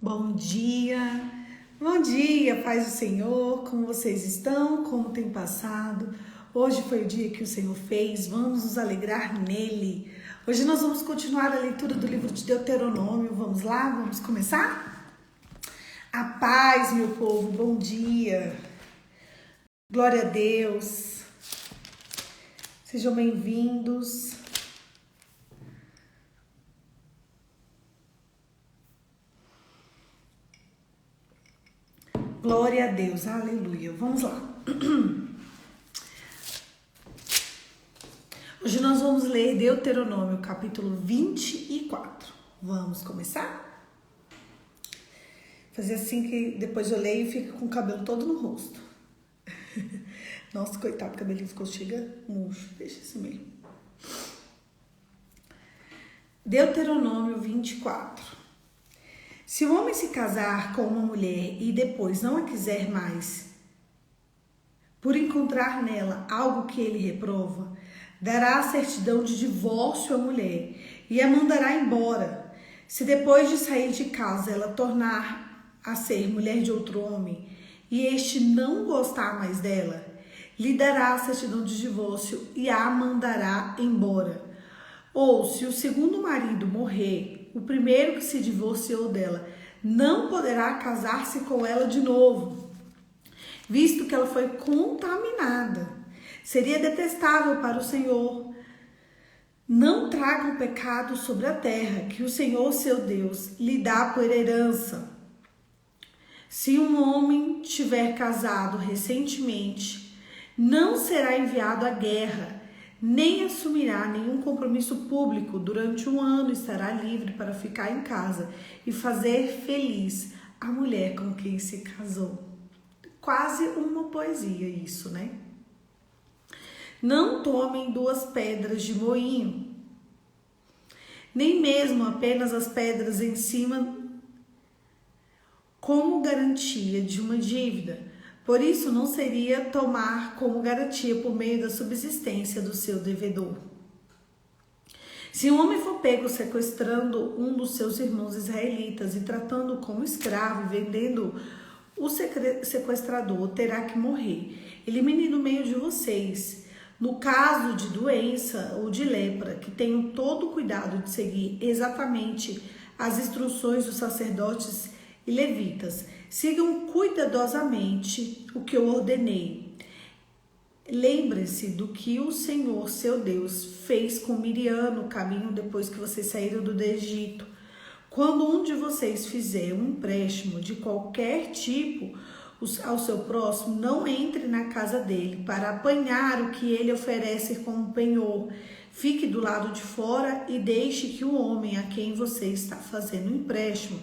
Bom dia, paz do Senhor, como vocês estão, como tem passado? Hoje foi o dia que o Senhor fez, vamos nos alegrar nele. Hoje nós vamos continuar a leitura do livro de Deuteronômio, vamos lá, vamos começar? A paz, meu povo, bom dia, glória a Deus, sejam bem-vindos. Glória a Deus, aleluia. Vamos lá. Hoje nós vamos ler Deuteronômio, capítulo 24. Vamos começar? Fazer assim que depois eu leio e fica com o cabelo todo no rosto. Nossa, coitado, o cabelinho ficou chega murcho. Deixa assim mesmo. Deuteronômio 24. Se o homem se casar com uma mulher e depois não a quiser mais, por encontrar nela algo que ele reprova, dará a certidão de divórcio à mulher e a mandará embora. Se depois de sair de casa ela tornar a ser mulher de outro homem e este não gostar mais dela, lhe dará a certidão de divórcio e a mandará embora. Ou se o segundo marido morrer, o primeiro que se divorciou dela não poderá casar-se com ela de novo, visto que ela foi contaminada. Seria detestável para o Senhor. Não tragam pecado sobre a terra, que o Senhor, seu Deus, lhe dá por herança. Se um homem tiver casado recentemente, não será enviado à guerra, nem assumirá nenhum compromisso público. Durante um ano estará livre para ficar em casa e fazer feliz a mulher com quem se casou. Quase uma poesia isso, né? Não tomem 2 pedras de moinho, nem mesmo apenas as pedras em cima como garantia de uma dívida. Por isso, não seria tomar como garantia por meio da subsistência do seu devedor. Se um homem for pego sequestrando um dos seus irmãos israelitas e tratando-o como escravo e vendendo o sequestrador, terá que morrer. Elimine no meio de vocês. No caso de doença ou de lepra, que tenham todo o cuidado de seguir exatamente as instruções dos sacerdotes e levitas. Sigam cuidadosamente o que eu ordenei. Lembre-se do que o Senhor, seu Deus, fez com Miriam no caminho depois que vocês saíram do Egito. Quando um de vocês fizer um empréstimo de qualquer tipo ao seu próximo, não entre na casa dele para apanhar o que ele oferece como penhor. Fique do lado de fora e deixe que o homem a quem você está fazendo o empréstimo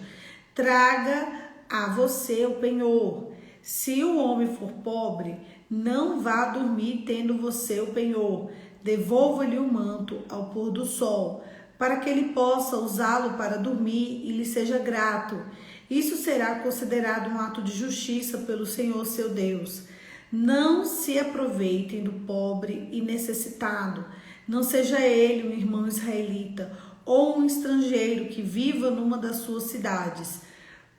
traga a você o penhor. Se o homem for pobre, não vá dormir tendo você o penhor. Devolva-lhe o manto ao pôr do sol, para que ele possa usá-lo para dormir e lhe seja grato. Isso será considerado um ato de justiça pelo Senhor seu Deus. Não se aproveitem do pobre e necessitado. Não seja ele um irmão israelita ou um estrangeiro que viva numa das suas cidades.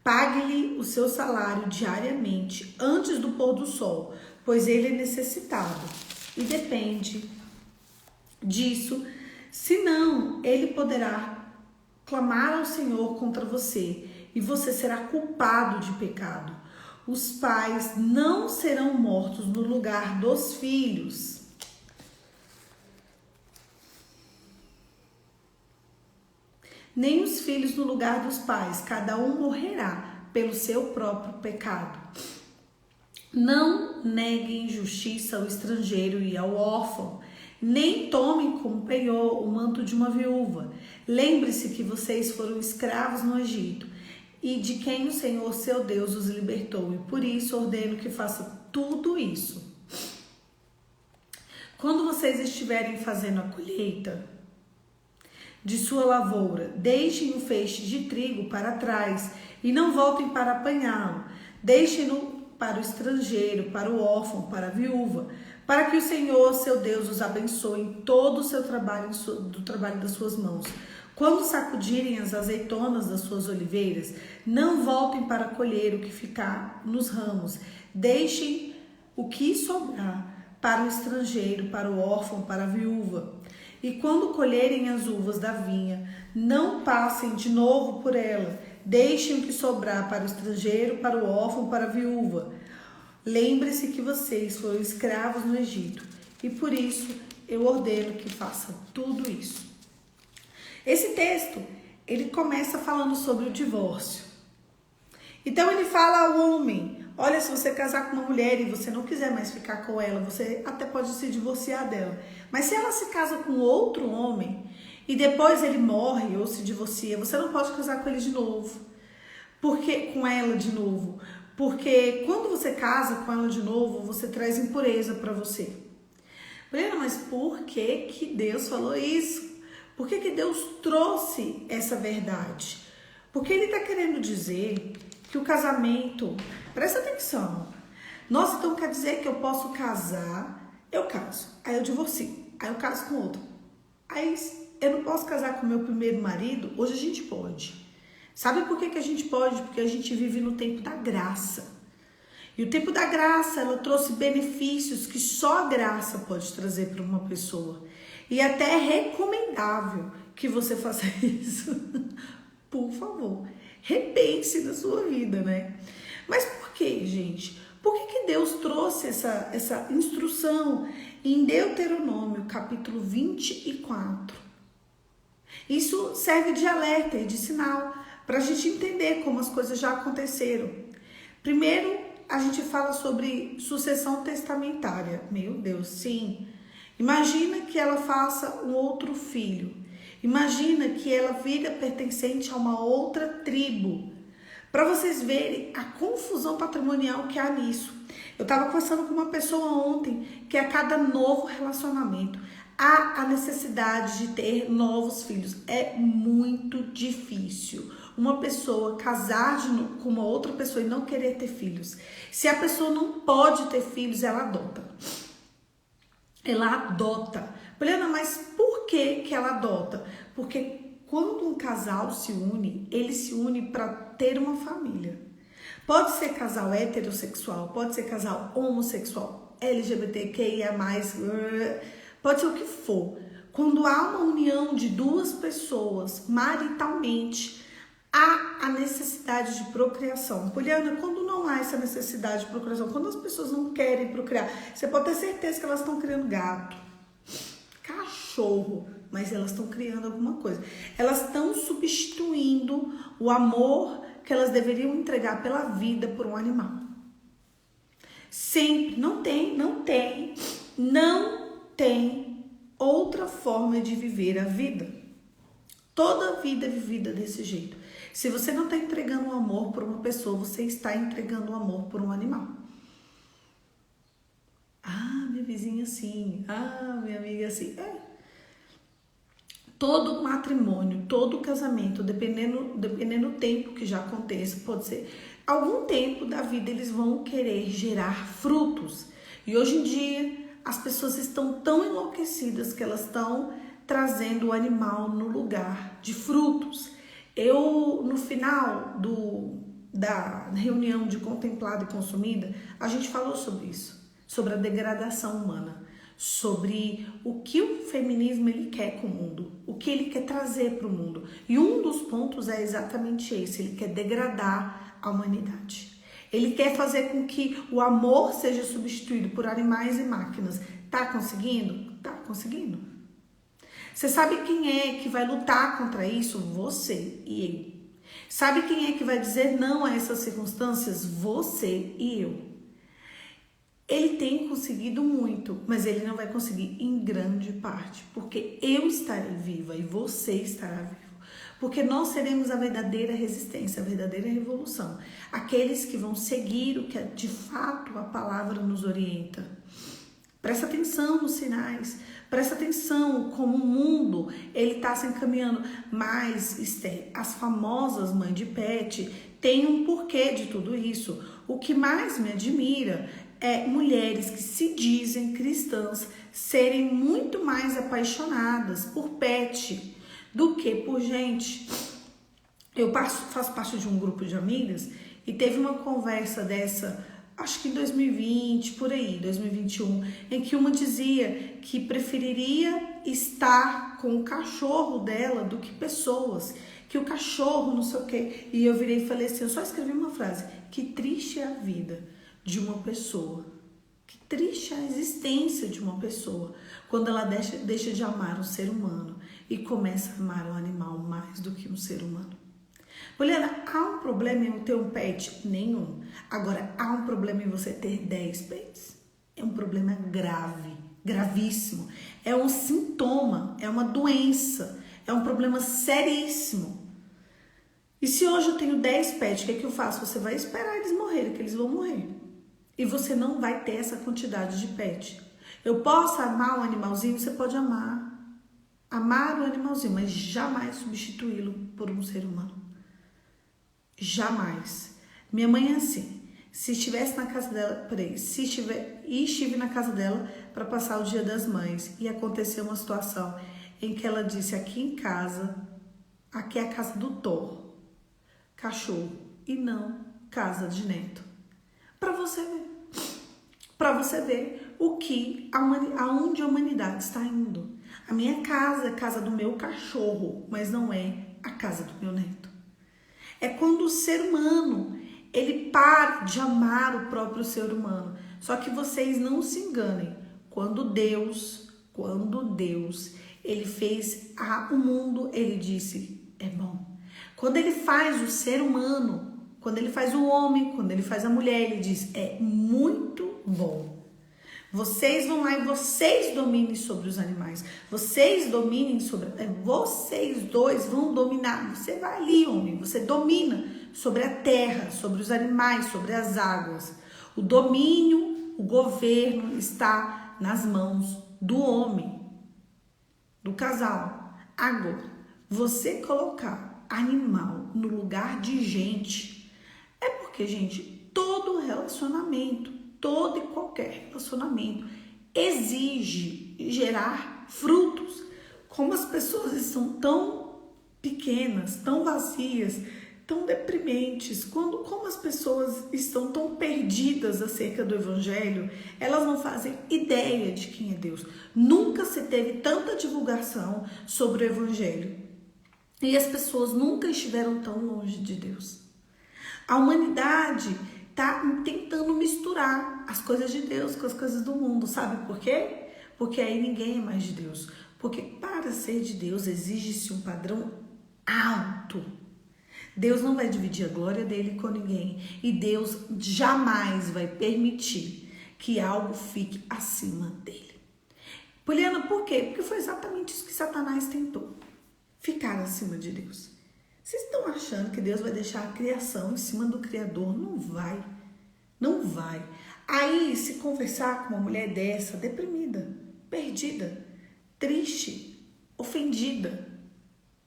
Pague-lhe o seu salário diariamente antes do pôr do sol, pois ele é necessitado e depende disso. Senão, ele poderá clamar ao Senhor contra você e você será culpado de pecado. Os pais não serão mortos no lugar dos filhos. Nem os filhos no lugar dos pais, cada um morrerá pelo seu próprio pecado. Não neguem justiça ao estrangeiro e ao órfão, nem tomem como penhor o manto de uma viúva. Lembre-se que vocês foram escravos no Egito e de quem o Senhor seu Deus os libertou, e por isso ordeno que faça tudo isso. Quando vocês estiverem fazendo a colheita de sua lavoura, deixem o feixe de trigo para trás e não voltem para apanhá-lo. Deixem-no para o estrangeiro, para o órfão, para a viúva, para que o Senhor, seu Deus, os abençoe em todo o seu trabalho, do trabalho das suas mãos. Quando sacudirem as azeitonas das suas oliveiras, não voltem para colher o que ficar nos ramos. Deixem o que sobrar para o estrangeiro, para o órfão, para a viúva. E quando colherem as uvas da vinha, não passem de novo por ela. Deixem o que sobrar para o estrangeiro, para o órfão, para a viúva. Lembre-se que vocês foram escravos no Egito, e por isso eu ordeno que façam tudo isso. Esse texto, ele começa falando sobre o divórcio. Então ele fala ao homem: olha, se você casar com uma mulher e você não quiser mais ficar com ela, você até pode se divorciar dela. Mas se ela se casa com outro homem e depois ele morre ou se divorcia, você não pode casar com ele de novo. Com ela de novo. Porque quando você casa com ela de novo, você traz impureza para você. Brena, mas por que Deus falou isso? Por que Deus trouxe essa verdade? Porque ele está querendo dizer que o casamento, presta atenção, nossa, então quer dizer que eu posso casar, eu caso, aí eu divorcio, aí eu caso com outro, aí eu não posso casar com meu primeiro marido? Hoje a gente pode. Sabe por que a gente pode? Porque a gente vive no tempo da graça. E o tempo da graça, ela trouxe benefícios que só a graça pode trazer para uma pessoa. E até é recomendável que você faça isso. Por favor, repense na sua vida, né? Mas por que, gente? Por que Deus trouxe essa instrução em Deuteronômio, capítulo 24? Isso serve de alerta e de sinal para a gente entender como as coisas já aconteceram. Primeiro, a gente fala sobre sucessão testamentária. Meu Deus, sim. Imagina que ela faça um outro filho. Imagina que ela vira pertencente a uma outra tribo. Para vocês verem a confusão patrimonial que há nisso. Eu estava conversando com uma pessoa ontem que a cada novo relacionamento há a necessidade de ter novos filhos. É muito difícil uma pessoa casar com uma outra pessoa e não querer ter filhos. Se a pessoa não pode ter filhos, ela adota. Ela adota. Poliana, mas por que ela adota? Porque quando um casal se une, ele se une para ter uma família. Pode ser casal heterossexual, pode ser casal homossexual, LGBTQIA+, pode ser o que for. Quando há uma união de duas pessoas maritalmente, há a necessidade de procriação. Poliana, quando não há essa necessidade de procriação, quando as pessoas não querem procriar, você pode ter certeza que elas estão criando gato, cachorro, mas elas estão criando alguma coisa. Elas estão substituindo o amor que elas deveriam entregar pela vida por um animal. Sempre, não tem outra forma de viver a vida. Toda a vida é vivida desse jeito. Se você não está entregando um amor por uma pessoa, você está entregando um amor por um animal. Ah, minha vizinha assim. Ah, minha amiga assim. Todo matrimônio, todo casamento, dependendo do tempo que já aconteça, pode ser algum tempo da vida, eles vão querer gerar frutos. E hoje em dia, as pessoas estão tão enlouquecidas que elas estão trazendo o animal no lugar de frutos. No final da reunião de Contemplada e Consumida, a gente falou sobre isso, sobre a degradação humana, sobre o que o feminismo ele quer com o mundo, o que ele quer trazer para o mundo. E um dos pontos é exatamente esse, ele quer degradar a humanidade. Ele quer fazer com que o amor seja substituído por animais e máquinas. Tá conseguindo? Tá conseguindo. Você sabe quem é que vai lutar contra isso? Você e eu. Sabe quem é que vai dizer não a essas circunstâncias? Você e eu. Ele tem conseguido muito, mas ele não vai conseguir em grande parte, porque eu estarei viva e você estará vivo. Porque nós seremos a verdadeira resistência, a verdadeira revolução. Aqueles que vão seguir o que de fato a palavra nos orienta. Presta atenção nos sinais, presta atenção como o mundo ele está se encaminhando. Mas, Esther, as famosas mães de pet têm um porquê de tudo isso. O que mais me admira é mulheres que se dizem cristãs serem muito mais apaixonadas por pet do que por gente. Eu faço parte de um grupo de amigas e teve uma conversa dessa, acho que em 2020, por aí, 2021, em que uma dizia que preferiria estar com o cachorro dela do que pessoas, que o cachorro não sei o quê. E eu virei e falei assim, eu só escrevi uma frase, que triste é a vida de uma pessoa, que triste é a existência de uma pessoa, quando ela deixa de amar o ser humano e começa a amar o animal mais do que um ser humano. Poliana, há um problema em eu ter um pet? Nenhum. Agora, há um problema em você ter 10 pets? É um problema grave, gravíssimo. É um sintoma, é uma doença, é um problema seríssimo. E se hoje eu tenho 10 pets, o que é que eu faço? Você vai esperar eles morrerem, que eles vão morrer. E você não vai ter essa quantidade de pet. Eu posso amar um animalzinho? Você pode amar o animalzinho, mas jamais substituí-lo por um ser humano. Jamais. Minha mãe é assim. Se estivesse na casa dela, estive na casa dela para passar o Dia das Mães e aconteceu uma situação em que ela disse: aqui em casa, aqui é a casa do Thor, cachorro, e não casa de neto. Para você ver o que aonde a humanidade está indo. A minha casa é a casa do meu cachorro, mas não é a casa do meu neto. É quando o ser humano, ele para de amar o próprio ser humano. Só que vocês não se enganem. Quando Deus, ele fez o mundo, ele disse, é bom. Quando ele faz o ser humano, quando ele faz o homem, quando ele faz a mulher, ele diz, é muito bom. Vocês vão lá e vocês dominem sobre os animais. Vocês dominem sobre... Vocês dois vão dominar. Você vai ali, homem. Você domina sobre a terra, sobre os animais, sobre as águas. O domínio, o governo está nas mãos do homem, do casal. Agora, você colocar animal no lugar de gente, é porque, gente, todo relacionamento, todo e qualquer relacionamento exige gerar frutos. Como as pessoas estão tão pequenas, tão vazias, tão deprimentes, como as pessoas estão tão perdidas acerca do evangelho, elas não fazem ideia de quem é Deus. Nunca se teve tanta divulgação sobre o evangelho e as pessoas nunca estiveram tão longe de Deus. A humanidade está tentando misturar as coisas de Deus com as coisas do mundo. Sabe por quê? Porque aí ninguém é mais de Deus. Porque para ser de Deus exige-se um padrão alto. Deus não vai dividir a glória dele com ninguém. E Deus jamais vai permitir que algo fique acima dele. Poliana, por quê? Porque foi exatamente isso que Satanás tentou. Ficar acima de Deus. Vocês estão achando que Deus vai deixar a criação em cima do Criador? Não vai. Não vai. Aí, se conversar com uma mulher dessa, deprimida, perdida, triste, ofendida,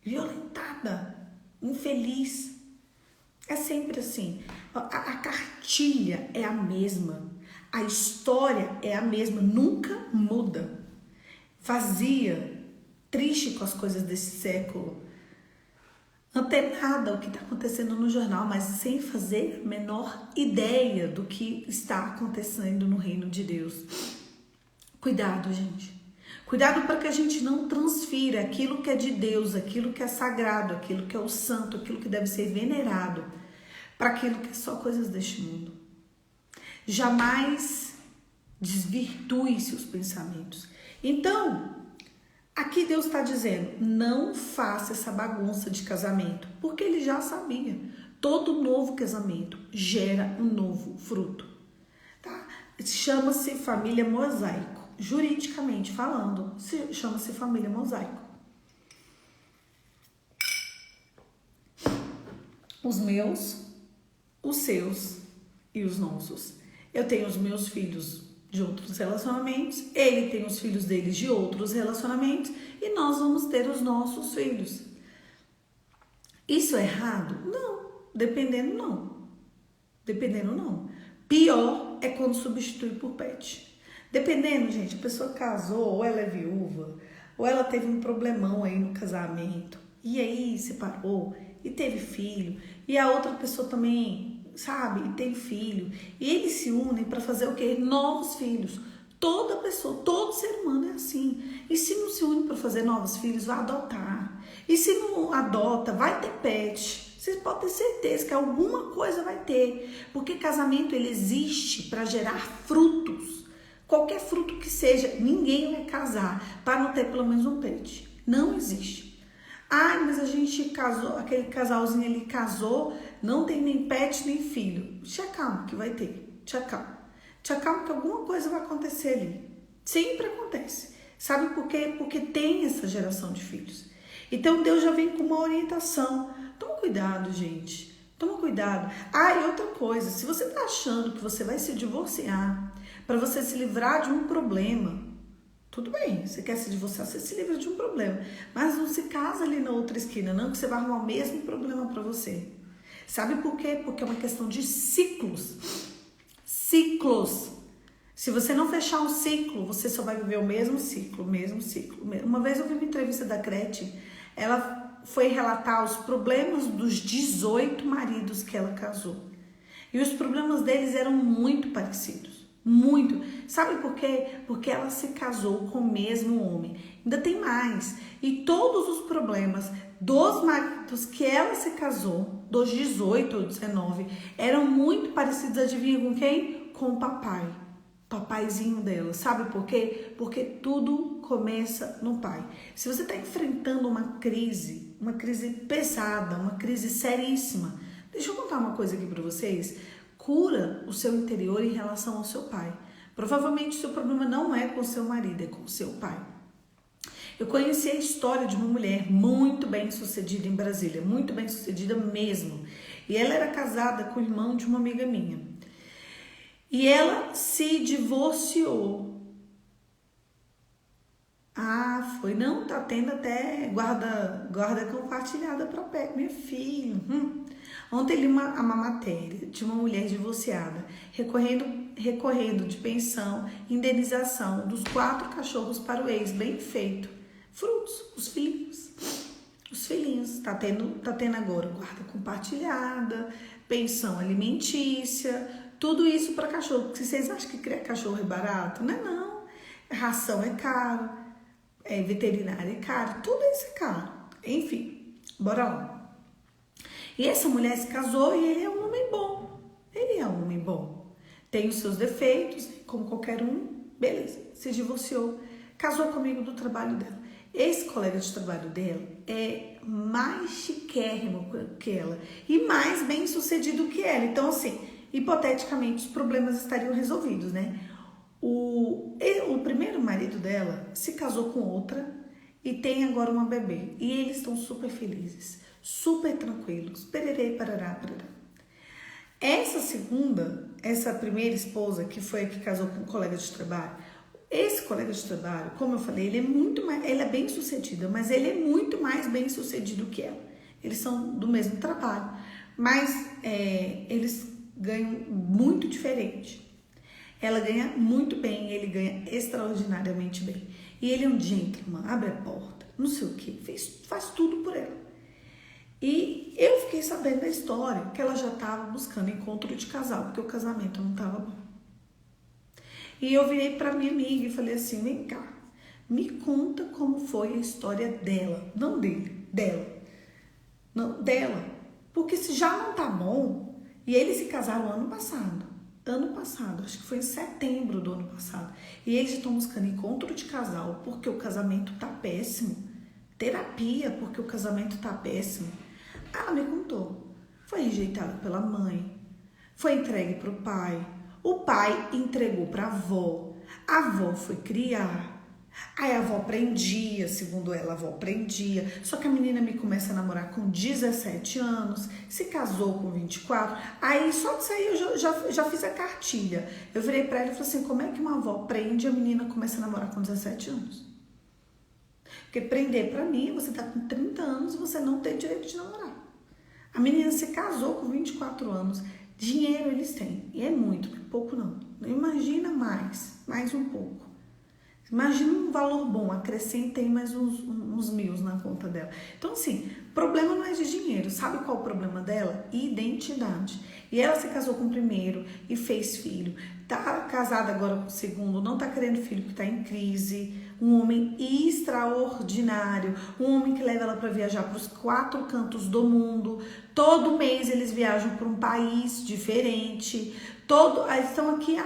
violentada, infeliz, é sempre assim. A cartilha é a mesma. A história é a mesma. Nunca muda. Vazia, triste com as coisas desse século. Antenada ao que está acontecendo no jornal, mas sem fazer a menor ideia do que está acontecendo no reino de Deus. Cuidado, gente. Cuidado para que a gente não transfira aquilo que é de Deus, aquilo que é sagrado, aquilo que é o santo, aquilo que deve ser venerado, para aquilo que é só coisas deste mundo. Jamais desvirtue seus pensamentos. Então, aqui Deus está dizendo, não faça essa bagunça de casamento, porque ele já sabia. Todo novo casamento gera um novo fruto. Tá? Chama-se família mosaico. Juridicamente falando, chama-se família mosaico. Os meus, os seus e os nossos. Eu tenho os meus filhos de outros relacionamentos, ele tem os filhos dele de outros relacionamentos e nós vamos ter os nossos filhos. Isso é errado? Não. Dependendo, não. Dependendo, não. Pior é quando substitui por pet. Dependendo, gente, a pessoa casou ou ela é viúva, ou ela teve um problemão aí no casamento, e aí separou, e teve filho, e a outra pessoa também, sabe, e teve filho, e eles se unem para fazer o quê? Novos filhos. Toda pessoa, todo ser humano é assim. E se não se une para fazer novos filhos, vai adotar. E se não adota, vai ter pet. Vocês podem ter certeza que alguma coisa vai ter. Porque casamento, ele existe para gerar frutos. Qualquer fruto que seja, ninguém vai casar para não ter pelo menos um pet. Não existe. Ai, mas a gente casou, aquele casalzinho ali casou, não tem nem pet nem filho. Te acalma que vai ter. Te acalma. Te acalma que alguma coisa vai acontecer ali. Sempre acontece. Sabe por quê? Porque tem essa geração de filhos. Então Deus já vem com uma orientação. Toma cuidado, gente. Toma cuidado. Ah, e outra coisa. Se você está achando que você vai se divorciar para você se livrar de um problema, tudo bem. Você quer se divorciar, você se livra de um problema. Mas não se casa ali na outra esquina, não, que você vai arrumar o mesmo problema para você. Sabe por quê? Porque é uma questão de ciclos. Ciclos. Se você não fechar um ciclo, você só vai viver o mesmo ciclo, mesmo ciclo. Uma vez eu vi uma entrevista da Gretchen, ela foi relatar os problemas dos 18 maridos que ela casou. E os problemas deles eram muito parecidos, muito. Sabe por quê? Porque ela se casou com o mesmo homem. Ainda tem mais. E todos os problemas dos maridos que ela se casou, dos 18 ou 19, eram muito parecidos, adivinha com quem? Com o papai. Papaizinho dela. Sabe por quê? Porque tudo começa no pai. Se você está enfrentando uma crise pesada, uma crise seríssima, deixa eu contar uma coisa aqui para vocês. Cura o seu interior em relação ao seu pai. Provavelmente o seu problema não é com o seu marido, é com o seu pai. Eu conheci a história de uma mulher muito bem sucedida em Brasília, muito bem sucedida mesmo. E ela era casada com o irmão de uma amiga minha. E ela se divorciou. Ah, foi? Não, tá tendo até guarda compartilhada para pé, meu filho. Ontem li uma matéria de uma mulher divorciada recorrendo de pensão, indenização dos 4 cachorros para o ex, bem feito. Frutos, os filhinhos. Os filhinhos, tá tendo agora guarda compartilhada, pensão alimentícia, tudo isso para cachorro. Porque vocês acham que criar cachorro é barato? Não é não. Ração é caro, veterinária é caro, tudo isso é caro. Enfim, bora lá. E essa mulher se casou e ele é um homem bom. Ele é um homem bom. Tem os seus defeitos, como qualquer um, beleza. Se divorciou, casou com o amigo do trabalho dela. Esse colega de trabalho dela é mais chiquérrimo que ela e mais bem sucedido que ela. Então, assim, hipoteticamente, os problemas estariam resolvidos, né? O primeiro marido dela se casou com outra e tem agora uma bebê. E eles estão super felizes, super tranquilos. Pererê, parará, parará. Essa primeira esposa, que foi a que casou com um colega de trabalho, esse colega de trabalho, como eu falei, ele é bem sucedido, mas ele é muito mais bem sucedido que ela. Eles são do mesmo trabalho, mas eles ganham muito diferente. Ela ganha muito bem, ele ganha extraordinariamente bem. E ele é um gentleman, abre a porta, não sei o que, faz tudo por ela. E eu fiquei sabendo da história, que ela já estava buscando encontro de casal, porque o casamento não estava bom. E eu virei para minha amiga e falei assim, vem cá, me conta como foi a história dela, não dele, dela. Não, dela. Porque se já não tá bom, e eles se casaram ano passado, acho que foi em setembro do ano passado, e eles estão buscando encontro de casal porque o casamento tá péssimo, terapia porque o casamento tá péssimo. Ela me contou, foi rejeitada pela mãe, foi entregue pro pai, o pai entregou pra avó, a avó foi criar, aí a avó prendia, segundo ela, a avó prendia, só que a menina me começa a namorar com 17 anos, se casou com 24, aí só de sair eu já fiz a cartilha. Eu virei pra ela e falei assim, como é que uma avó prende e a menina começa a namorar com 17 anos? Porque prender pra mim, você tá com 30 anos e você não tem direito de namorar. A menina se casou com 24 anos, dinheiro eles têm, e é muito, pouco não. Imagina mais um pouco. Imagina um valor bom, acrescentem mais uns 1.000 na conta dela. Então, assim, problema não é de dinheiro. Sabe qual é o problema dela? Identidade. E ela se casou com o primeiro e fez filho. Tá casada agora com o segundo, não tá querendo filho porque tá em crise. Um homem extraordinário, um homem que leva ela para viajar para os 4 cantos do mundo. Todo mês eles viajam para um país diferente. Estão aqui,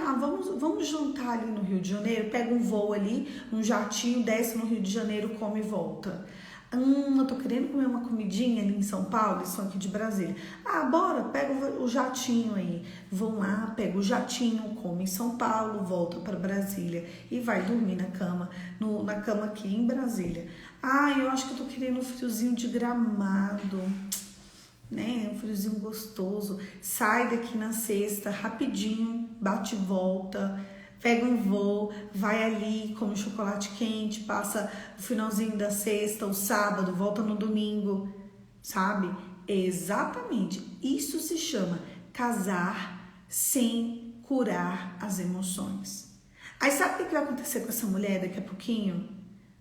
vamos jantar ali no Rio de Janeiro, pega um voo ali, um jatinho, desce no Rio de Janeiro, come e volta. Eu tô querendo comer uma comidinha ali em São Paulo, eles são aqui de Brasília. Bora, pega o jatinho aí. Vão lá, pega o jatinho, come em São Paulo, volta para Brasília e vai dormir na cama, na cama aqui em Brasília. Eu acho que eu tô querendo um friozinho de Gramado, né? Um friozinho gostoso. Sai daqui na sexta, rapidinho, bate e volta. Pega um voo, vai ali, come chocolate quente, passa o finalzinho da sexta, o sábado, volta no domingo, sabe? Exatamente. Isso se chama casar sem curar as emoções. Aí sabe o que vai acontecer com essa mulher daqui a pouquinho?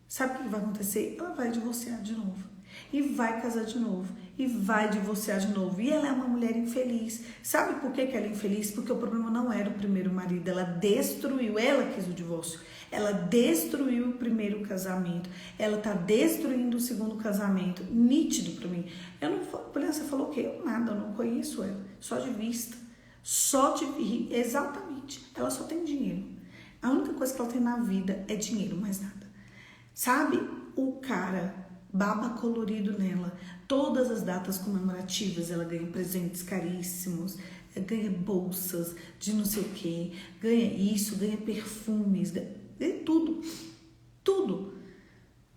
Sabe o que vai acontecer? Ela vai divorciar de novo. E vai casar de novo. E vai divorciar de novo. E ela é uma mulher infeliz. Sabe por que ela é infeliz? Porque o problema não era o primeiro marido. Ela destruiu. Ela quis o divórcio. Ela destruiu o primeiro casamento. Ela tá destruindo o segundo casamento. Nítido pra mim. Você falou o quê? Nada, eu não conheço ela. Só de vista. Exatamente. Ela só tem dinheiro. A única coisa que ela tem na vida é dinheiro, mais nada. Sabe? O cara baba colorido nela. Todas as datas comemorativas ela ganha presentes caríssimos, ganha bolsas de não sei o que, ganha isso, ganha perfumes, ganha tudo. Tudo.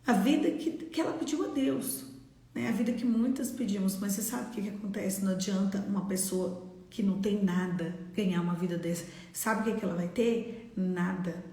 A vida que ela pediu a Deus, né? A vida que muitas pedimos, mas você sabe o que acontece? Não adianta uma pessoa que não tem nada ganhar uma vida dessa. Sabe o que ela vai ter? Nada.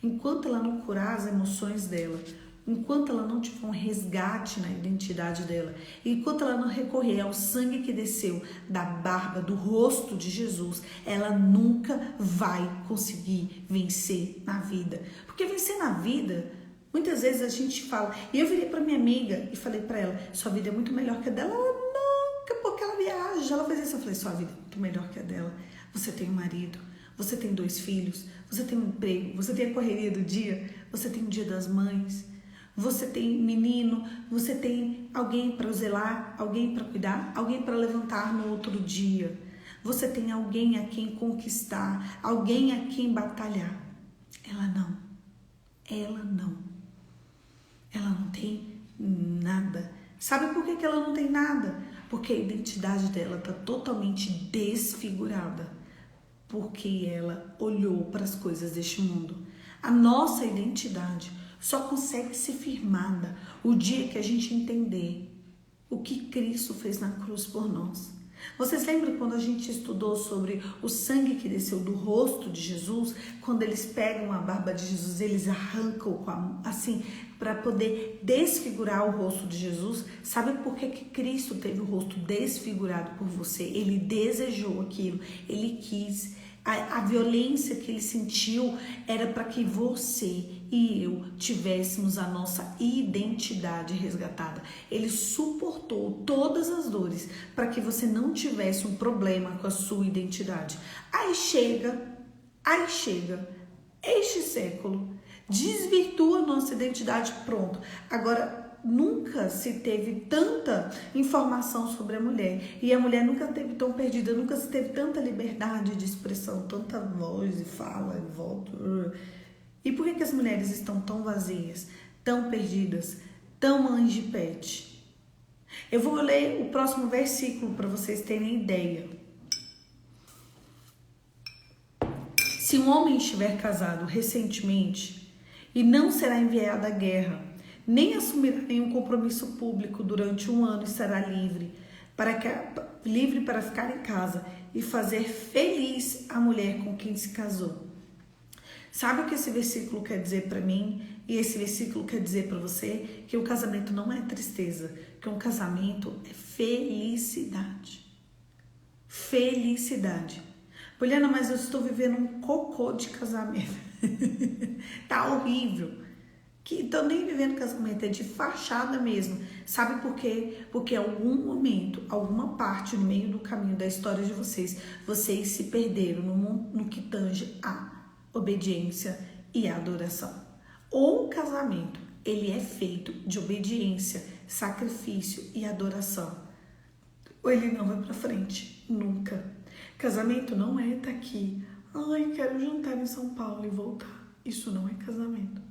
Enquanto ela não curar as emoções dela, enquanto ela não tiver um resgate na identidade dela, enquanto ela não recorrer ao sangue que desceu da barba, do rosto de Jesus, ela nunca vai conseguir vencer na vida. Porque vencer na vida, muitas vezes a gente fala, e eu virei para minha amiga e falei para ela, sua vida é muito melhor que a dela. Ela nunca, porque ela viaja, ela faz isso. Eu falei, sua vida é muito melhor que a dela. Você tem um marido, você tem 2 filhos, você tem um emprego, você tem a correria do dia, você tem o dia das mães, você tem menino, você tem alguém para zelar, alguém para cuidar, alguém para levantar no outro dia. Você tem alguém a quem conquistar, alguém a quem batalhar. Ela não. Ela não. Ela não tem nada. Sabe por que ela não tem nada? Porque a identidade dela está totalmente desfigurada. Porque ela olhou para as coisas deste mundo. A nossa identidade só consegue ser firmada o dia que a gente entender o que Cristo fez na cruz por nós. Vocês lembram quando a gente estudou sobre o sangue que desceu do rosto de Jesus? Quando eles pegam a barba de Jesus, eles arrancam assim para poder desfigurar o rosto de Jesus. Sabe por que Cristo teve o rosto desfigurado por você? Ele desejou aquilo, ele quis. A violência que ele sentiu era para que você e eu tivéssemos a nossa identidade resgatada. Ele suportou todas as dores para que você não tivesse um problema com a sua identidade. Aí chega este século, desvirtua a nossa identidade, pronto. Agora, nunca se teve tanta informação sobre a mulher e a mulher nunca teve tão perdida, nunca se teve tanta liberdade de expressão, tanta voz e fala e volta. E por que as mulheres estão tão vazias, tão perdidas, tão mães de pet? Eu vou ler o próximo versículo para vocês terem ideia. Se um homem estiver casado recentemente e não será enviado à guerra, nem assumirá nenhum compromisso público durante 1 ano, estará livre para ficar em casa e fazer feliz a mulher com quem se casou. Sabe o que esse versículo quer dizer para mim? E esse versículo quer dizer para você que o casamento não é tristeza, que um casamento é felicidade. Felicidade. Poliana, mas eu estou vivendo um cocô de casamento. Tá horrível. Que estão nem vivendo casamento, é de fachada mesmo. Sabe por quê? Porque em algum momento, alguma parte no meio do caminho da história de vocês, vocês se perderam no que tange a obediência e a adoração. Ou um casamento, ele é feito de obediência, sacrifício e adoração. Ou ele não vai pra frente, nunca. Casamento não é estar aqui, ai, quero jantar em São Paulo e voltar. Isso não é casamento.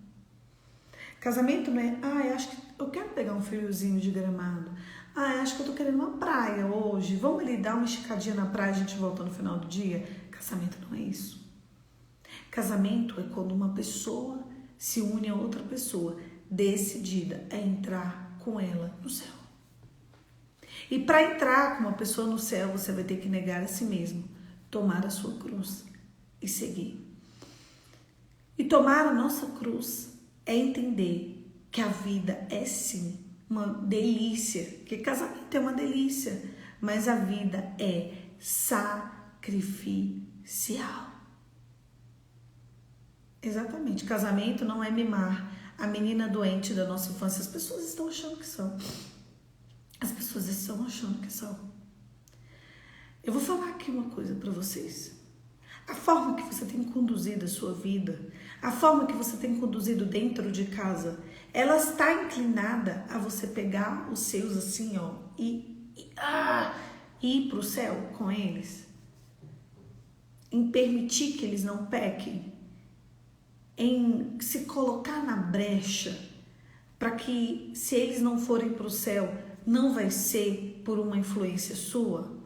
Casamento não é, acho que eu quero pegar um friozinho de Gramado. Acho que eu tô querendo uma praia hoje. Vamos ali dar uma esticadinha na praia e a gente volta no final do dia. Casamento não é isso. Casamento é quando uma pessoa se une a outra pessoa decidida a entrar com ela no céu. E para entrar com uma pessoa no céu, você vai ter que negar a si mesmo, tomar a sua cruz e seguir. E tomar a nossa cruz é entender que a vida é sim uma delícia, que casamento é uma delícia, mas a vida é sacrificial. Exatamente, casamento não é mimar a menina doente da nossa infância. As pessoas estão achando que são. As pessoas estão achando que são. Eu vou falar aqui uma coisa para vocês. A forma que você tem conduzido a sua vida, a forma que você tem conduzido dentro de casa, ela está inclinada a você pegar os seus assim, e ir para o céu com eles? Em permitir que eles não pequem? Em se colocar na brecha para que, se eles não forem para o céu, não vai ser por uma influência sua?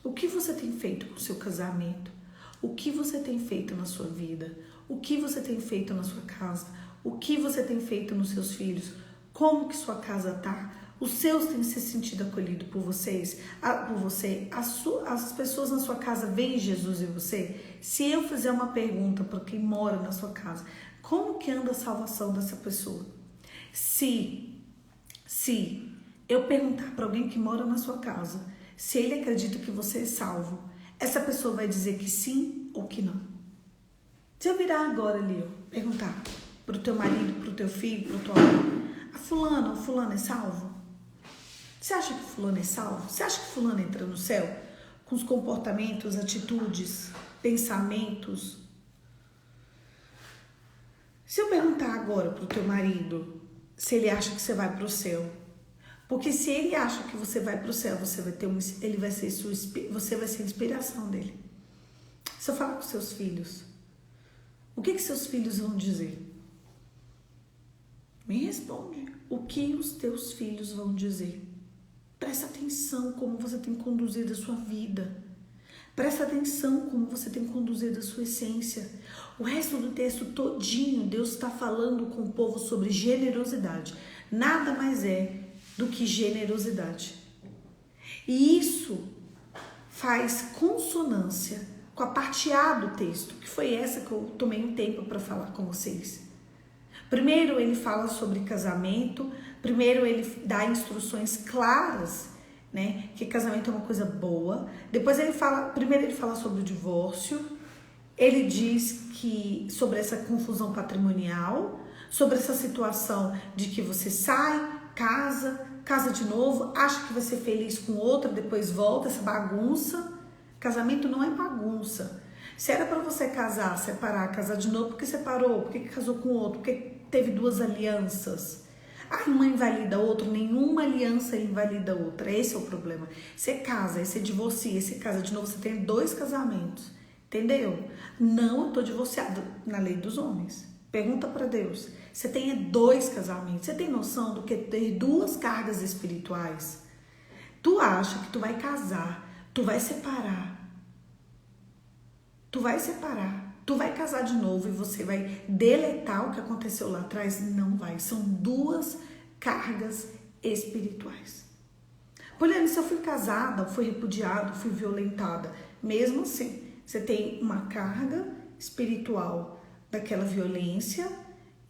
O que você tem feito com o seu casamento? O que você tem feito na sua vida? O que você tem feito na sua casa? O que você tem feito nos seus filhos? Como que sua casa tá? Os seus têm se sentido acolhidos por vocês? Por você? As pessoas na sua casa veem Jesus em você? Se eu fizer uma pergunta para quem mora na sua casa, como que anda a salvação dessa pessoa? Se eu perguntar para alguém que mora na sua casa, se ele acredita que você é salvo, essa pessoa vai dizer que sim ou que não. Se eu virar agora ali, perguntar pro teu marido, pro teu filho, pro tua mãe, o fulano é salvo? Você acha que fulano é salvo? Você acha que fulano entra no céu? Com os comportamentos, atitudes, pensamentos? Se eu perguntar agora pro teu marido se ele acha que você vai pro céu, porque se ele acha que você vai pro céu, você vai ser a inspiração dele. Se eu falar com seus filhos, o que seus filhos vão dizer? Me responde. O que os teus filhos vão dizer? Presta atenção como você tem conduzido a sua vida. Presta atenção como você tem conduzido a sua essência. O resto do texto todinho, Deus está falando com o povo sobre generosidade. Nada mais é do que generosidade. E isso faz consonância com a parte A do texto, que foi essa que eu tomei um tempo para falar com vocês. Primeiro ele fala sobre casamento, primeiro ele dá instruções claras, né, que casamento é uma coisa boa. Depois primeiro ele fala sobre o divórcio, ele diz que sobre essa confusão patrimonial, sobre essa situação de que você sai, casa de novo, acha que vai ser feliz com outra, depois volta, essa bagunça. Casamento não é bagunça. Se era para você casar, separar, casar de novo, por que separou? Por que casou com outro? Por que teve duas alianças? Uma invalida a outra, nenhuma aliança invalida a outra. Esse é o problema. Você casa, aí você divorcia, aí você casa de novo, você tem 2 casamentos. Entendeu? Não, eu tô divorciada na lei dos homens. Pergunta para Deus. Você tem 2 casamentos. Você tem noção do que ter 2 cargas espirituais? Tu acha que tu vai casar, tu vai separar. Tu vai casar de novo e você vai deletar o que aconteceu lá atrás? Não vai. São 2 cargas espirituais. Poliana, se eu fui casada, fui repudiada, fui violentada, mesmo assim, você tem uma carga espiritual daquela violência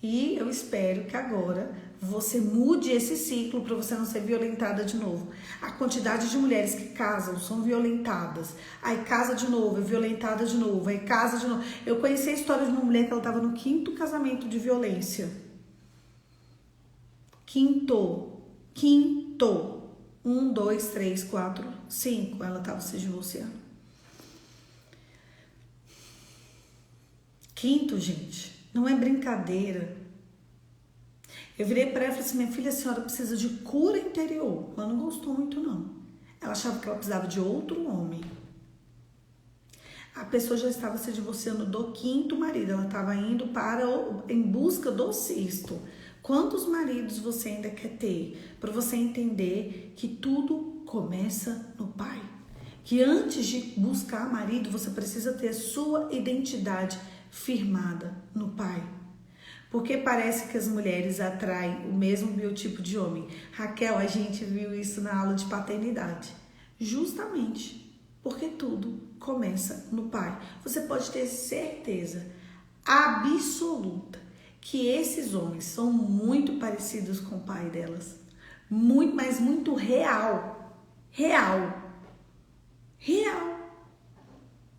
e eu espero que agora você mude esse ciclo para você não ser violentada de novo. A quantidade de mulheres que casam são violentadas, aí casa de novo, é violentada de novo, aí casa de novo. Eu conheci a história de uma mulher que ela estava no 5º casamento de violência. Quinto. 1, 2, 3, 4, 5. Ela estava se divorciando. 5º, gente. Não é brincadeira. Eu virei para ela e falei assim, minha filha, a senhora precisa de cura interior. Ela não gostou muito, não. Ela achava que ela precisava de outro homem. A pessoa já estava se divorciando do 5º marido. Ela estava indo em busca do 6º. Quantos maridos você ainda quer ter? Para você entender que tudo começa no pai. Que antes de buscar marido, você precisa ter a sua identidade firmada no pai. Porque parece que as mulheres atraem o mesmo biotipo de homem. Raquel, a gente viu isso na aula de paternidade. Justamente porque tudo começa no pai. Você pode ter certeza absoluta que esses homens são muito parecidos com o pai delas. Muito, mas muito real. Real.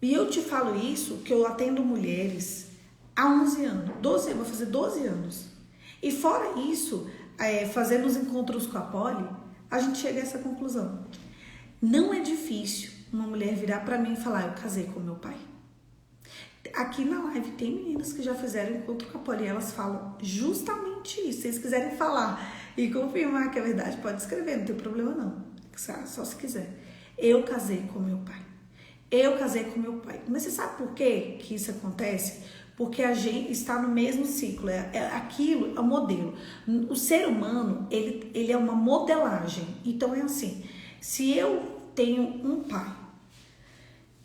E eu te falo isso que eu atendo mulheres há 11 anos. 12, vou fazer 12 anos. E fora isso, fazendo os encontros com a Poli, a gente chega a essa conclusão. Não é difícil uma mulher virar pra mim e falar, eu casei com meu pai. Aqui na live tem meninas que já fizeram encontro com a Poli e elas falam justamente isso. Se vocês quiserem falar e confirmar que é verdade, pode escrever, não tem problema não. Só se quiser. Eu casei com meu pai. Mas você sabe por que isso acontece? Porque a gente está no mesmo ciclo. Aquilo é o modelo. O ser humano, ele é uma modelagem. Então é assim, se eu tenho um pai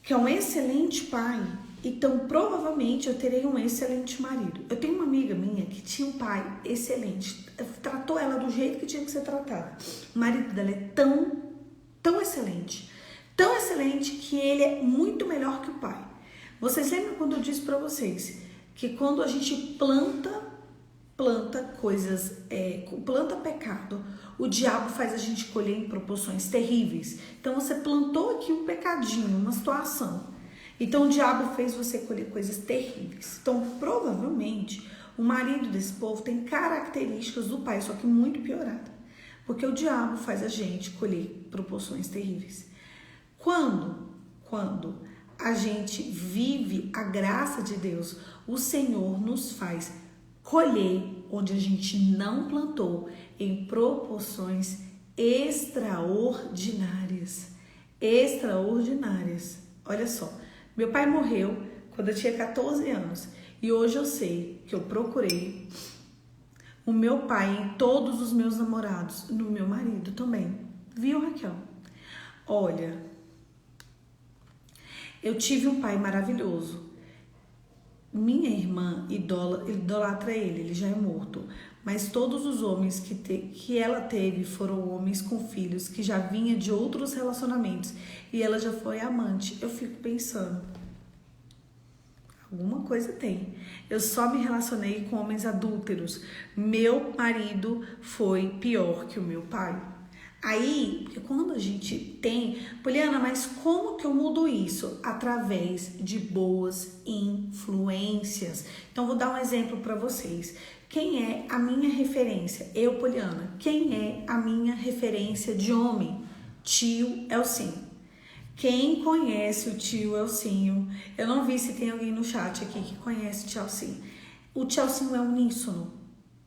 que é um excelente pai, então provavelmente eu terei um excelente marido. Eu tenho uma amiga minha que tinha um pai excelente, tratou ela do jeito que tinha que ser tratada. O marido dela é tão excelente que ele é muito melhor que o pai. Vocês lembram quando eu disse para vocês que quando a gente planta coisas, planta pecado, o diabo faz a gente colher em proporções terríveis. Então você plantou aqui um pecadinho, uma situação. Então o diabo fez você colher coisas terríveis. Então provavelmente o marido desse povo tem características do pai, só que muito piorada. Porque o diabo faz a gente colher proporções terríveis. Quando a gente vive a graça de Deus, o Senhor nos faz colher onde a gente não plantou em proporções extraordinárias. Olha só, meu pai morreu quando eu tinha 14 anos e hoje eu sei que eu procurei o meu pai em todos os meus namorados, no meu marido também. Viu, Raquel? Olha, eu tive um pai maravilhoso. Minha irmã idolatra ele já é morto. Mas todos os homens que ela teve foram homens com filhos que já vinha de outros relacionamentos. E ela já foi amante. Eu fico pensando, alguma coisa tem. Eu só me relacionei com homens adúlteros. Meu marido foi pior que o meu pai. Aí, quando a gente tem... Poliana, mas como que eu mudo isso? Através de boas influências. Então, vou dar um exemplo para vocês. Quem é a minha referência? Eu, Poliana. Quem é a minha referência de homem? Tio Elcinho. Quem conhece o tio Elcinho? Eu não vi se tem alguém no chat aqui que conhece o tio Elcinho. O tio Elcinho é uníssono.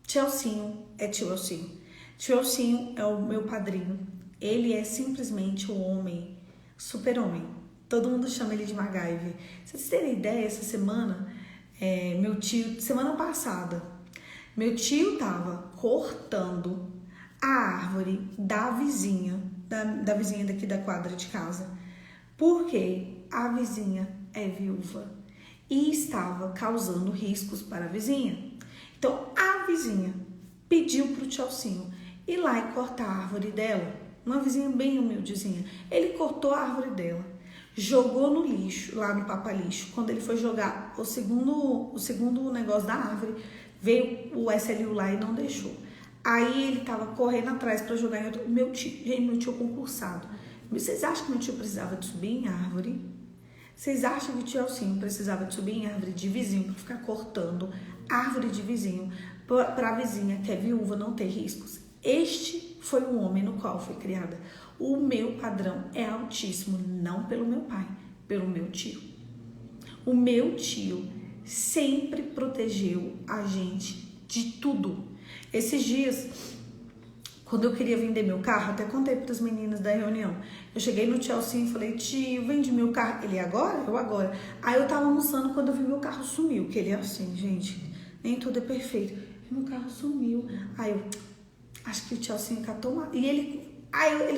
Tio Elcinho é tio Elcinho. Tio Elcinho é o meu padrinho. Ele é simplesmente um homem, super-homem. Todo mundo chama ele de MacGyver. Vocês terem ideia, essa semana, semana passada, meu tio tava cortando a árvore da vizinha, da vizinha daqui da quadra de casa, porque a vizinha é viúva e estava causando riscos para a vizinha. Então, a vizinha pediu pro tio Elcinho ir lá e cortar a árvore dela, uma vizinha bem humildezinha. Ele cortou a árvore dela, jogou no lixo, lá no papa-lixo. Quando ele foi jogar o segundo negócio da árvore, veio o SLU lá e não deixou. Aí ele tava correndo atrás para jogar em outro. Meu tio concursado. Vocês acham que meu tio precisava de subir em árvore? Vocês acham que o tio Alcinho precisava de subir em árvore de vizinho para ficar cortando árvore de vizinho para a vizinha que é viúva não ter riscos? Este foi o homem no qual fui criada. O meu padrão é altíssimo, não pelo meu pai, pelo meu tio. O meu tio sempre protegeu a gente de tudo. Esses dias, quando eu queria vender meu carro, até contei para as meninas da reunião. Eu cheguei no tio Alcinho e falei, tio, vende meu carro. Ele, agora? Eu, agora. Aí eu tava almoçando quando eu vi meu carro sumiu. Que ele é assim, gente, nem tudo é perfeito. E meu carro sumiu. Aí eu, acho que o tio Alcinho catou uma... E ele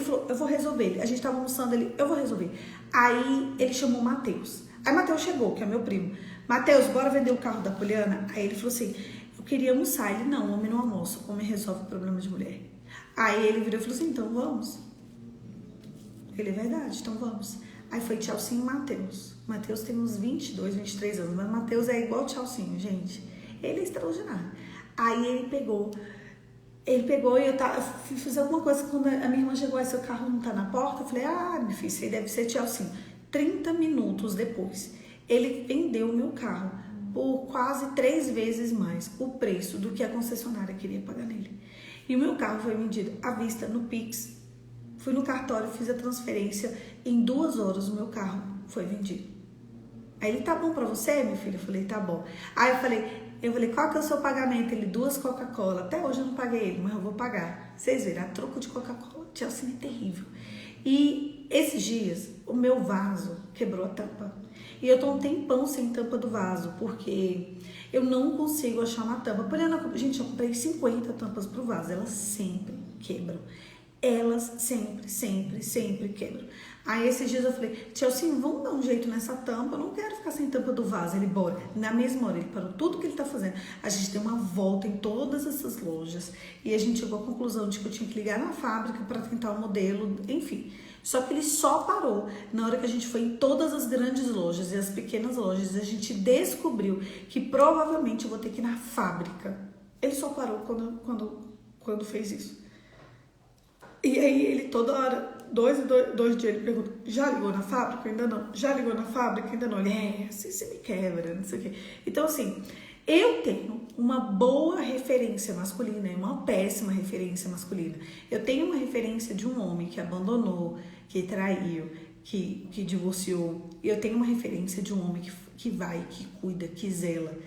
falou, eu vou resolver. A gente tava almoçando, eu vou resolver. Aí ele chamou o Matheus. Aí Matheus chegou, que é meu primo. Matheus, bora vender o carro da Poliana? Aí ele falou assim, eu queria almoçar. Ele, não, homem não almoça. Homem resolve o problema de mulher. Aí ele virou e falou assim, então vamos. Ele, é verdade, então vamos. Aí foi Tchalcinho e Matheus. Matheus tem uns 22, 23 anos, mas Matheus é igual Tchalcinho, gente. Ele é extraordinário. Aí ele pegou e eu fiz alguma coisa, quando a minha irmã chegou, aí seu carro não tá na porta, eu falei, meu filho, isso aí deve ser Tchalcinho. 30 minutos depois, ele vendeu o meu carro por quase 3 vezes mais o preço do que a concessionária queria pagar nele. E o meu carro foi vendido à vista, no Pix. Fui no cartório, fiz a transferência. Em 2 horas o meu carro foi vendido. Aí ele, tá bom pra você, minha filha? Eu falei, tá bom. Aí eu falei, qual que é o seu pagamento? Ele, 2 Coca-Cola. Até hoje eu não paguei ele, mas eu vou pagar. Vocês viram, a troco de Coca-Cola, Chelsea é terrível. E esses dias, o meu vaso quebrou a tampa. E eu tô um tempão sem tampa do vaso, porque eu não consigo achar uma tampa. Gente, eu comprei 50 tampas pro vaso, elas sempre quebram. Elas sempre quebram. Aí esses dias eu falei, Chelsea, vamos dar um jeito nessa tampa, eu não quero ficar sem tampa do vaso. Ele, bora. Na mesma hora, ele parou tudo que ele tá fazendo. A gente deu uma volta em todas essas lojas e a gente chegou à conclusão de que eu tinha que ligar na fábrica para tentar o modelo, enfim. Só que ele só parou na hora que a gente foi em todas as grandes lojas e as pequenas lojas. A gente descobriu que provavelmente eu vou ter que ir na fábrica. Ele só parou quando fez isso. E aí ele toda hora, dois dias, ele pergunta, já ligou na fábrica? Ainda não. Já ligou na fábrica? Ainda não. Ele, assim você me quebra, não sei o quê. Então assim, eu tenho uma boa referência masculina e uma péssima referência masculina. Eu tenho uma referência de um homem que abandonou, que traiu, que divorciou. E eu tenho uma referência de um homem que vai, que cuida, que zela.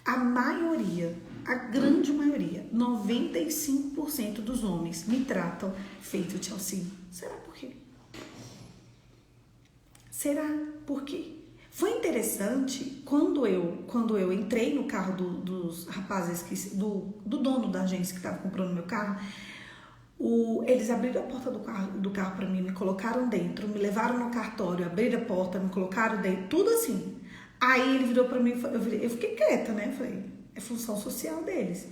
A maioria, a grande maioria, 95% dos homens me tratam feito Chelsea. Será por quê? Será por quê? Foi interessante quando eu entrei no carro dos rapazes, do dono da agência que estava comprando meu carro. Eles abriram a porta do carro para mim, me colocaram dentro, me levaram no cartório, abriram a porta, me colocaram dentro, tudo assim. Aí ele virou pra mim, eu fiquei quieta, né? Eu falei, é função social deles.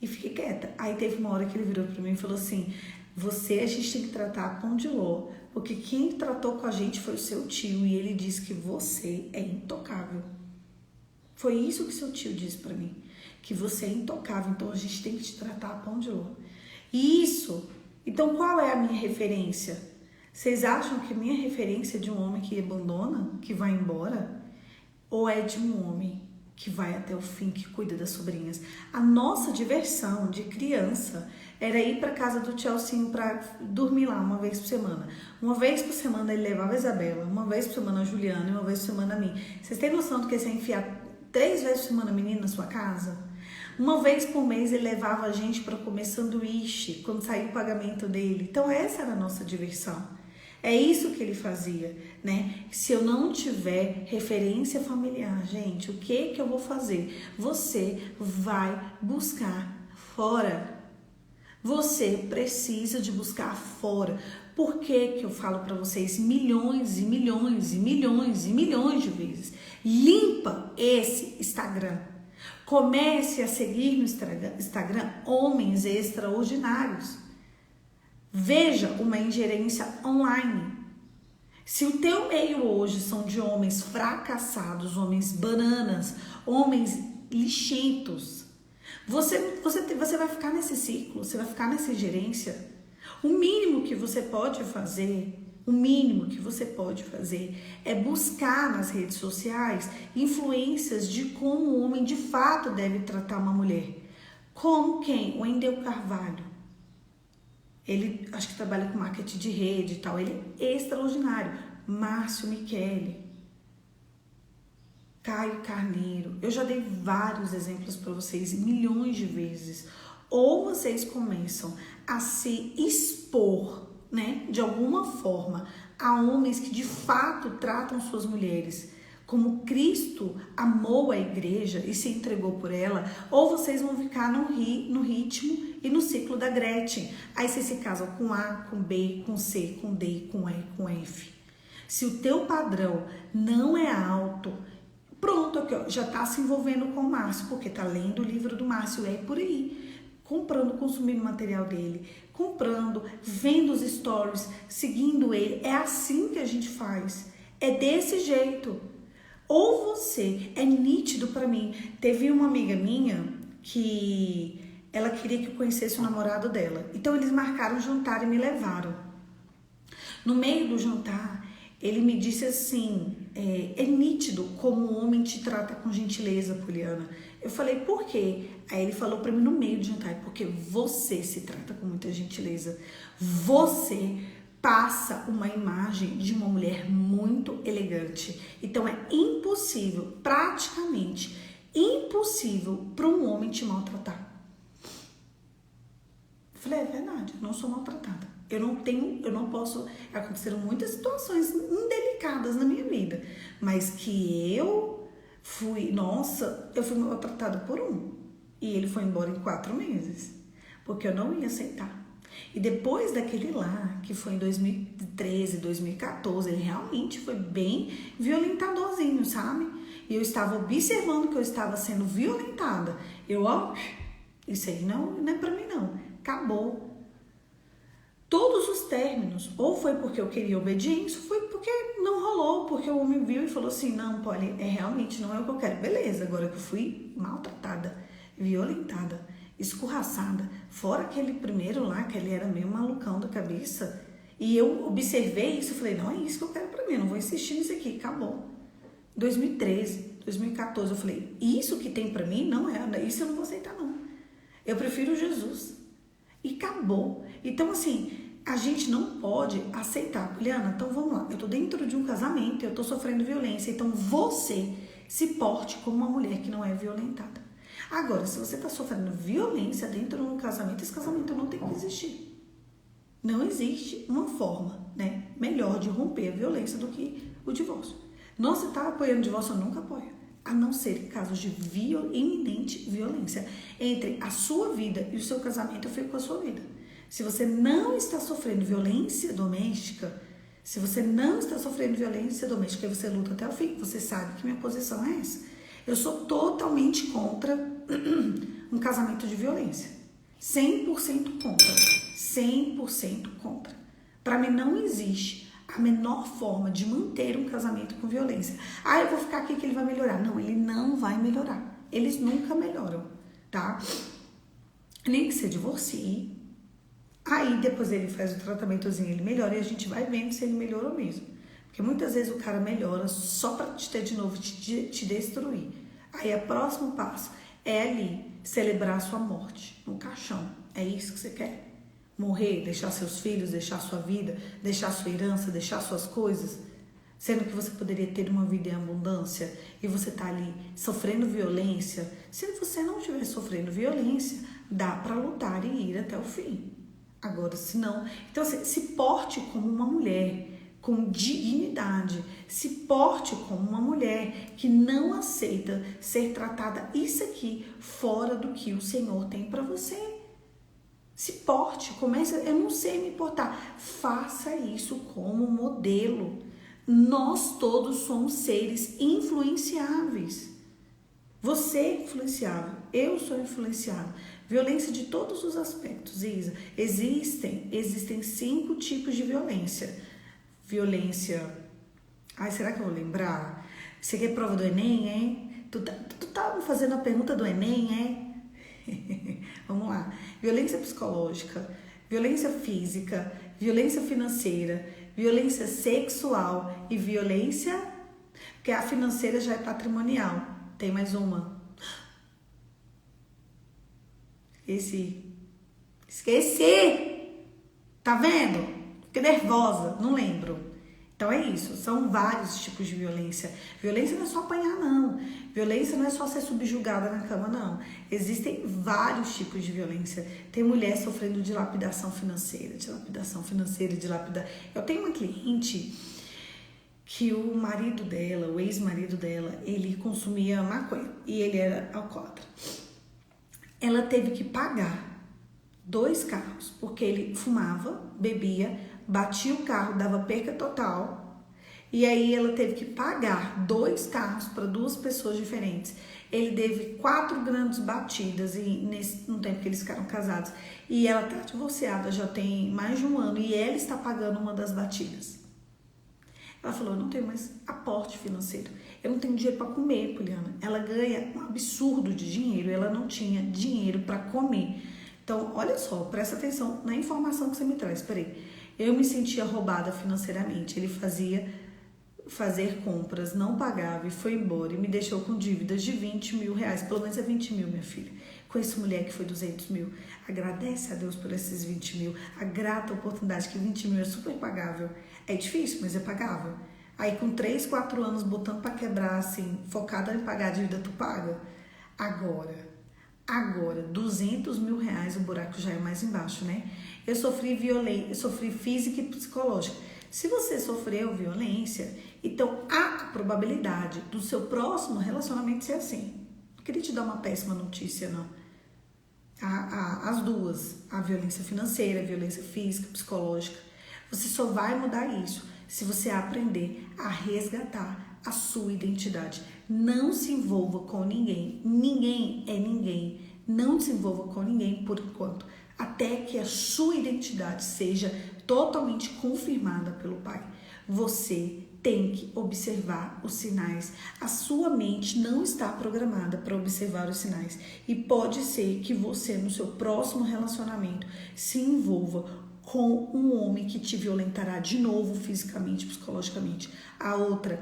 E fiquei quieta. Aí teve uma hora que ele virou pra mim e falou assim, a gente tem que tratar a pão de ló, porque quem tratou com a gente foi o seu tio e ele disse que você é intocável. Foi isso que seu tio disse pra mim, que você é intocável, então a gente tem que te tratar a pão de ló. E isso, então qual é a minha referência? Vocês acham que minha referência é de um homem que abandona, que vai embora? Ou é de um homem que vai até o fim, que cuida das sobrinhas? A nossa diversão de criança era ir para casa do Tchalcinho para dormir lá uma vez por semana. Uma vez por semana ele levava a Isabela, uma vez por semana a Juliana e uma vez por semana a mim. Vocês têm noção do que é você enfiar 3 vezes por semana a menina na sua casa? Uma vez por mês ele levava a gente para comer sanduíche quando saía o pagamento dele. Então essa era a nossa diversão. É isso que ele fazia, né? Se eu não tiver referência familiar, gente, o que eu vou fazer? Você vai buscar fora. Você precisa de buscar fora. Por que eu falo para vocês milhões e milhões e milhões e milhões de vezes? Limpa esse Instagram. Comece a seguir no Instagram homens extraordinários. Veja uma ingerência online. Se o teu meio hoje são de homens fracassados, homens bananas, homens lixentos, Você vai ficar nesse ciclo, você vai ficar nessa gerência. O mínimo que você pode fazer, é buscar nas redes sociais influências de como o homem de fato deve tratar uma mulher. Como quem? O Wendel Carvalho. Ele, acho que trabalha com marketing de rede e tal, ele é extraordinário. Márcio Michele, Caio Carneiro. Eu já dei vários exemplos para vocês, milhões de vezes. Ou vocês começam a se expor, né, de alguma forma, a homens que de fato tratam suas mulheres como Cristo amou a igreja e se entregou por ela, ou vocês vão ficar no ritmo e no ciclo da Gretchen. Aí você se casa com A, com B, com C, com D, com E, com F. Se o teu padrão não é alto, pronto, aqui, ó, já está se envolvendo com o Márcio, porque está lendo o livro do Márcio, é por aí. Comprando, consumindo o material dele, comprando, vendo os stories, seguindo ele. É assim que a gente faz. É desse jeito. Ou você, é nítido para mim. Teve uma amiga minha que ela queria que eu conhecesse o namorado dela. Então eles marcaram um jantar e me levaram. No meio do jantar, ele me disse assim, é nítido como o homem te trata com gentileza, Poliana. Eu falei, por quê? Aí ele falou pra mim no meio do jantar, porque você se trata com muita gentileza. Você passa uma imagem de uma mulher muito elegante. Então é impossível, praticamente impossível para um homem te maltratar. Eu falei, é verdade, eu não sou maltratada. Eu não posso, aconteceram muitas situações indelicadas na minha vida, mas que eu fui maltratada por um, e ele foi embora em 4 meses, porque eu não ia aceitar. E depois daquele lá, que foi em 2013, 2014, ele realmente foi bem violentadorzinho, sabe? E eu estava observando que eu estava sendo violentada. Isso aí não é pra mim não, acabou. Todos os términos, ou foi porque eu queria obediência, ou foi porque não rolou, porque o homem viu e falou assim, não, Polly, realmente não é o que eu quero. Beleza, agora que eu fui maltratada, violentada, escorraçada, fora aquele primeiro lá, que ele era meio malucão da cabeça, e eu observei isso, eu falei, não é isso que eu quero pra mim, eu não vou insistir nisso aqui, acabou. 2013, 2014, eu falei, isso que tem pra mim não é, isso eu não vou aceitar não. Eu prefiro Jesus. E acabou. Então, assim, a gente não pode aceitar. Poliana, então vamos lá. Eu tô dentro de um casamento, eu tô sofrendo violência. Então, você se porte como uma mulher que não é violentada. Agora, se você tá sofrendo violência dentro de um casamento, esse casamento não tem que existir. Não existe uma forma, né, melhor de romper a violência do que o divórcio. Nossa, tá apoiando o divórcio? Eu nunca apoio. A não ser em casos de iminente violência. Entre a sua vida e o seu casamento, eu fico com a sua vida. Se você não está sofrendo violência doméstica, aí você luta até o fim. Você sabe que minha posição é essa. Eu sou totalmente contra um casamento de violência. 100% contra. 100% contra. Para mim não existe a menor forma de manter um casamento com violência. Ah, eu vou ficar aqui que ele vai melhorar. Não, ele não vai melhorar. Eles nunca melhoram, tá? Nem que você divorcie. Aí depois ele faz o tratamentozinho, ele melhora e a gente vai vendo se ele melhorou mesmo. Porque muitas vezes o cara melhora só pra te ter de novo, te destruir. Aí o próximo passo é ali celebrar a sua morte no caixão. É isso que você quer? Morrer, deixar seus filhos, deixar sua vida, deixar sua herança, deixar suas coisas, sendo que você poderia ter uma vida em abundância e você tá ali sofrendo violência. Se você não estiver sofrendo violência, dá para lutar e ir até o fim. Agora, se não, então assim, se porte como uma mulher com dignidade, se porte como uma mulher que não aceita ser tratada isso aqui fora do que o Senhor tem para você. Se porte, comece, eu não sei me portar, faça isso como modelo. Nós todos somos seres influenciáveis. Você é influenciável, eu sou influenciável. Violência de todos os aspectos, Isa. Existem 5 tipos de violência. Violência... Ai, será que eu vou lembrar? Você quer prova do Enem, hein? Tu tá me fazendo a pergunta do Enem, hein? Vamos lá. Violência psicológica, violência física, violência financeira, violência sexual e violência... Porque a financeira já é patrimonial. Tem mais uma. Esqueci! Tá vendo? Fiquei nervosa, não lembro. Então é isso, são vários tipos de violência. Violência não é só apanhar, não. Violência não é só ser subjugada na cama, não. Existem vários tipos de violência. Tem mulher sofrendo dilapidação financeira. Eu tenho uma cliente que o marido dela, o ex-marido dela, ele consumia maconha e ele era alcoólatra. Ela teve que pagar 2 carros, porque ele fumava, bebia, batia o carro, dava perca total, e aí ela teve que pagar 2 carros para 2 pessoas diferentes. Ele teve 4 grandes batidas no tempo que eles ficaram casados, e ela está divorciada já tem mais de 1 ano, e ela está pagando uma das batidas. Ela falou, eu não tenho mais aporte financeiro, eu não tenho dinheiro para comer, Poliana. Ela ganha um absurdo de dinheiro, ela não tinha dinheiro para comer. Então, olha só, presta atenção na informação que você me traz. Peraí, eu me sentia roubada financeiramente. Ele fazer compras, não pagava e foi embora e me deixou com dívidas de 20 mil reais. Pelo menos é 20 mil, minha filha. Conheço mulher que foi 200 mil. Agradece a Deus por esses 20 mil. A grata oportunidade que 20 mil é super pagável. É difícil, mas é pagável. Aí com 3, 4 anos botando pra quebrar, assim, focada em pagar a dívida, tu paga. Agora, 200 mil reais, o buraco já é mais embaixo, né? Eu sofri violência, sofri física e psicológica. Se você sofreu violência, então há a probabilidade do seu próximo relacionamento ser assim. Não queria te dar uma péssima notícia, não. As duas, a violência financeira, a violência física, psicológica. Você só vai mudar isso se você aprender a resgatar a sua identidade. Não se envolva com ninguém. Ninguém é ninguém. Não se envolva com ninguém por enquanto, até que a sua identidade seja totalmente confirmada pelo Pai. Você tem que observar os sinais. A sua mente não está programada para observar os sinais. E pode ser que você, no seu próximo relacionamento, se envolva com um homem que te violentará de novo fisicamente, psicologicamente. A outra,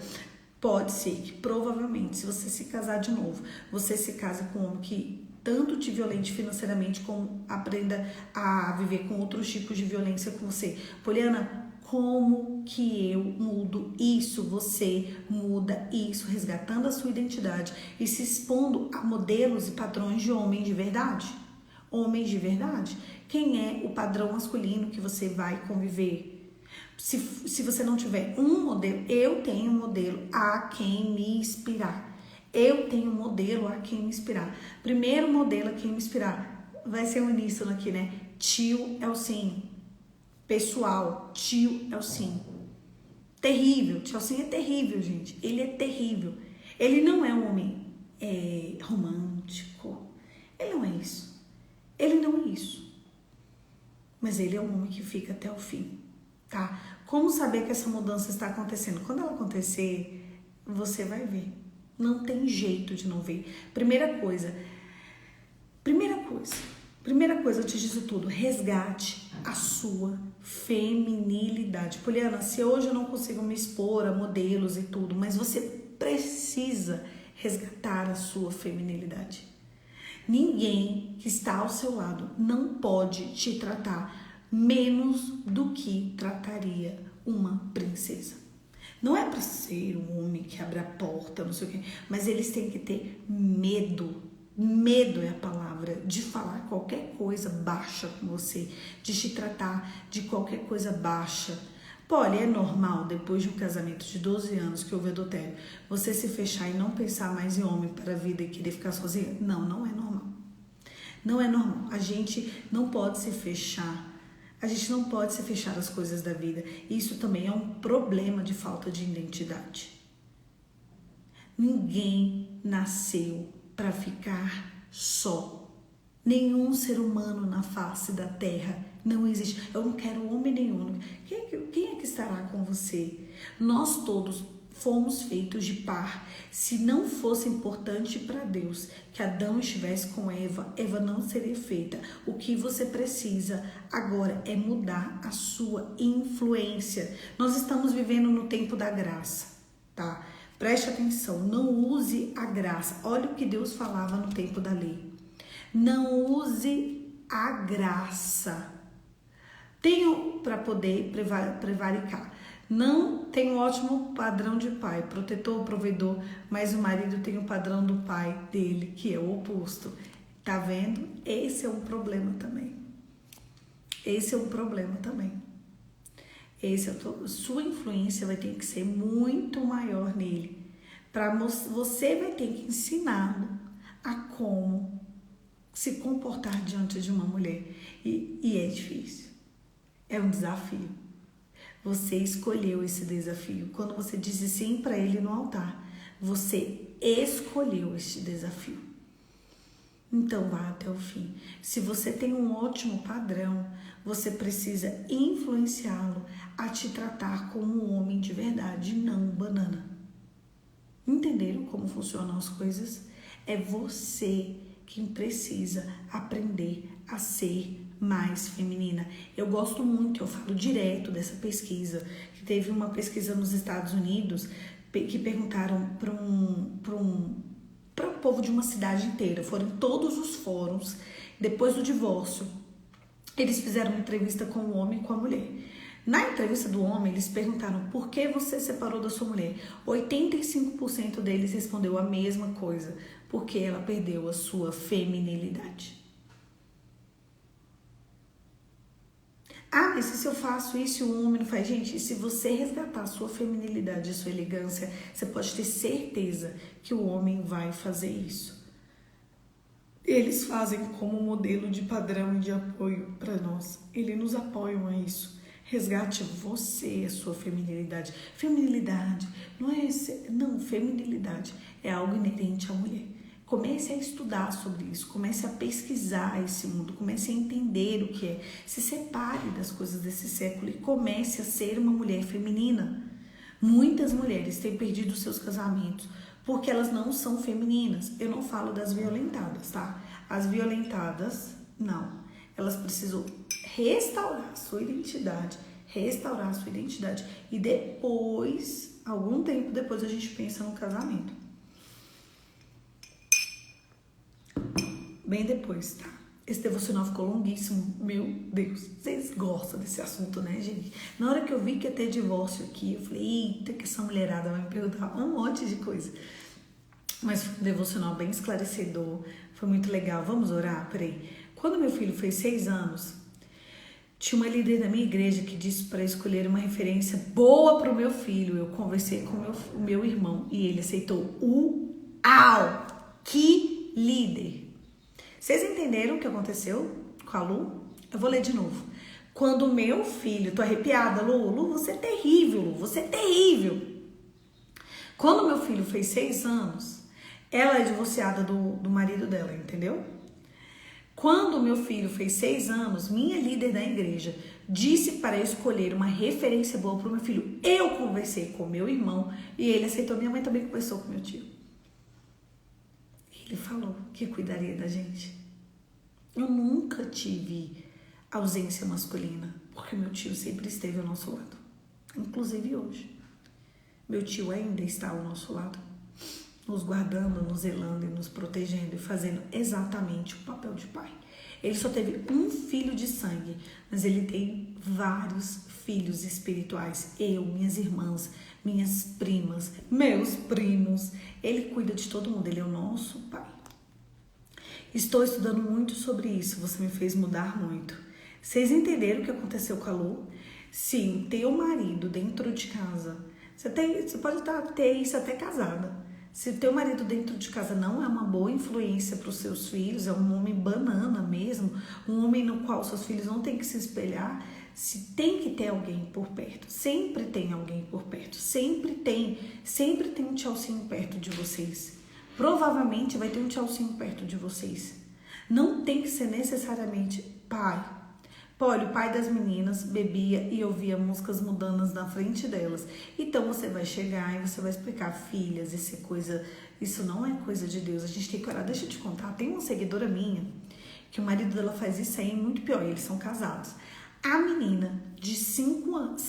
pode ser que provavelmente, se você se casar de novo, você se casa com um homem que tanto te violente financeiramente, como aprenda a viver com outros tipos de violência com você. Poliana, como que eu mudo isso? Você muda isso, resgatando a sua identidade e se expondo a modelos e padrões de homem de verdade. Homens de verdade. Quem é o padrão masculino que você vai conviver? Se você não tiver um modelo, eu tenho um modelo a quem me inspirar. Eu tenho um modelo a quem me inspirar. Primeiro modelo a quem me inspirar. Vai ser uníssono aqui, né? Tio Elcim. Pessoal, tio Elcim. Terrível. Tio Elcim é terrível, gente. Ele é terrível. Ele não é um homem romântico. Ele não é isso. Ele não é isso. Mas ele é um homem que fica até o fim, tá? Como saber que essa mudança está acontecendo? Quando ela acontecer, você vai ver. Não tem jeito de não ver. Primeira coisa, antes disso tudo, resgate a sua feminilidade. Poliana, se hoje eu não consigo me expor a modelos e tudo, mas você precisa resgatar a sua feminilidade. Ninguém que está ao seu lado não pode te tratar menos do que trataria uma princesa. Não é para ser um homem que abre a porta, não sei o quê, mas eles têm que ter medo. Medo é a palavra, de falar qualquer coisa baixa com você, de te tratar de qualquer coisa baixa. Olha, é normal, depois de um casamento de 12 anos que houve adultério, você se fechar e não pensar mais em homem para a vida e querer ficar sozinha? Não, não é normal. Não é normal. A gente não pode se fechar. A gente não pode se fechar às coisas da vida. Isso também é um problema de falta de identidade. Ninguém nasceu para ficar só. Nenhum ser humano na face da terra não existe. Eu não quero homem nenhum. Quem é que estará com você? Nós todos fomos feitos de par. Se não fosse importante para Deus que Adão estivesse com Eva, Eva não seria feita. O que você precisa agora é mudar a sua influência. Nós estamos vivendo no tempo da graça, tá? Preste atenção, não use a graça. Olha o que Deus falava no tempo da lei. Não use a graça. Tenho para poder prevaricar. Não tem um ótimo padrão de pai, protetor, provedor, mas o marido tem o padrão do pai dele, que é o oposto. Tá vendo? Esse é um problema também. Sua influência vai ter que ser muito maior nele. Você vai ter que ensiná-lo a como se comportar diante de uma mulher. E é difícil. É um desafio. Você escolheu esse desafio. Quando você disse sim para ele no altar, você escolheu este desafio. Então vá até o fim. Se você tem um ótimo padrão, você precisa influenciá-lo a te tratar como um homem de verdade, não banana. Entenderam como funcionam as coisas? É você quem precisa aprender a ser mais feminina. Eu gosto muito, eu falo direto dessa pesquisa, que teve uma pesquisa nos Estados Unidos que perguntaram para um povo de uma cidade inteira, foram todos os fóruns, depois do divórcio, eles fizeram uma entrevista com o homem e com a mulher. Na entrevista do homem, eles perguntaram por que você separou da sua mulher. 85% deles respondeu a mesma coisa, porque ela perdeu a sua feminilidade. Ah, mas se eu faço isso e o homem não faz? Gente, se você resgatar a sua feminilidade, a sua elegância, você pode ter certeza que o homem vai fazer isso. Eles fazem como modelo de padrão e de apoio para nós. Eles nos apoiam a isso. Resgate você, a sua feminilidade. Feminilidade não, feminilidade é algo inerente à mulher. Comece a estudar sobre isso, comece a pesquisar esse mundo, comece a entender o que é. Se separe das coisas desse século e comece a ser uma mulher feminina. Muitas mulheres têm perdido seus casamentos porque elas não são femininas. Eu não falo das violentadas, tá? As violentadas, não. Elas precisam restaurar a sua identidade e depois, algum tempo depois, a gente pensa no casamento. Bem depois, tá? Esse devocional ficou longuíssimo. Meu Deus, vocês gostam desse assunto, né, gente? Na hora que eu vi que ia ter divórcio aqui, eu falei, eita, que essa mulherada vai me perguntar um monte de coisa. Mas foi um devocional bem esclarecedor, foi muito legal. Vamos orar? Peraí. Quando meu filho fez 6 anos, tinha uma líder da minha igreja que disse para escolher uma referência boa para o meu filho. Eu conversei com o meu irmão e ele aceitou. Uau! Que líder! Vocês entenderam o que aconteceu com a Lu? Eu vou ler de novo. Quando meu filho... Tô arrepiada, Lu. Lu, você é terrível, Lu. Você é terrível. Quando meu filho fez 6 anos, ela é divorciada do marido dela, entendeu? Quando meu filho fez 6 anos, minha líder da igreja disse para eu escolher uma referência boa para o meu filho. Eu conversei com meu irmão e ele aceitou. Minha mãe também conversou com meu tio. Ele falou que cuidaria da gente. Eu nunca tive ausência masculina, porque meu tio sempre esteve ao nosso lado. Inclusive hoje. Meu tio ainda está ao nosso lado, nos guardando, nos zelando e nos protegendo e fazendo exatamente o papel de pai. Ele só teve um filho de sangue, mas ele tem vários filhos espirituais. Eu, minhas irmãs, minhas primas, meus primos. Ele cuida de todo mundo, ele é o nosso pai. Estou estudando muito sobre isso, você me fez mudar muito. Vocês entenderam o que aconteceu com a Lu? Sim, ter o marido dentro de casa. Você pode ter isso até casada. Se o teu marido dentro de casa não é uma boa influência para os seus filhos, é um homem banana mesmo, um homem no qual seus filhos não têm que se espelhar, se tem que ter alguém por perto. Sempre tem alguém por perto. Sempre tem um tchauzinho perto de vocês. Provavelmente vai ter um tchauzinho perto de vocês. Não tem que ser necessariamente pai. Polly, o pai das meninas bebia e ouvia músicas mundanas na frente delas. Então você vai chegar e você vai explicar, filhas, isso não é coisa de Deus, a gente tem que orar. Deixa eu te contar, tem uma seguidora minha que o marido dela faz isso aí, muito pior, eles são casados. A menina de 5 anos,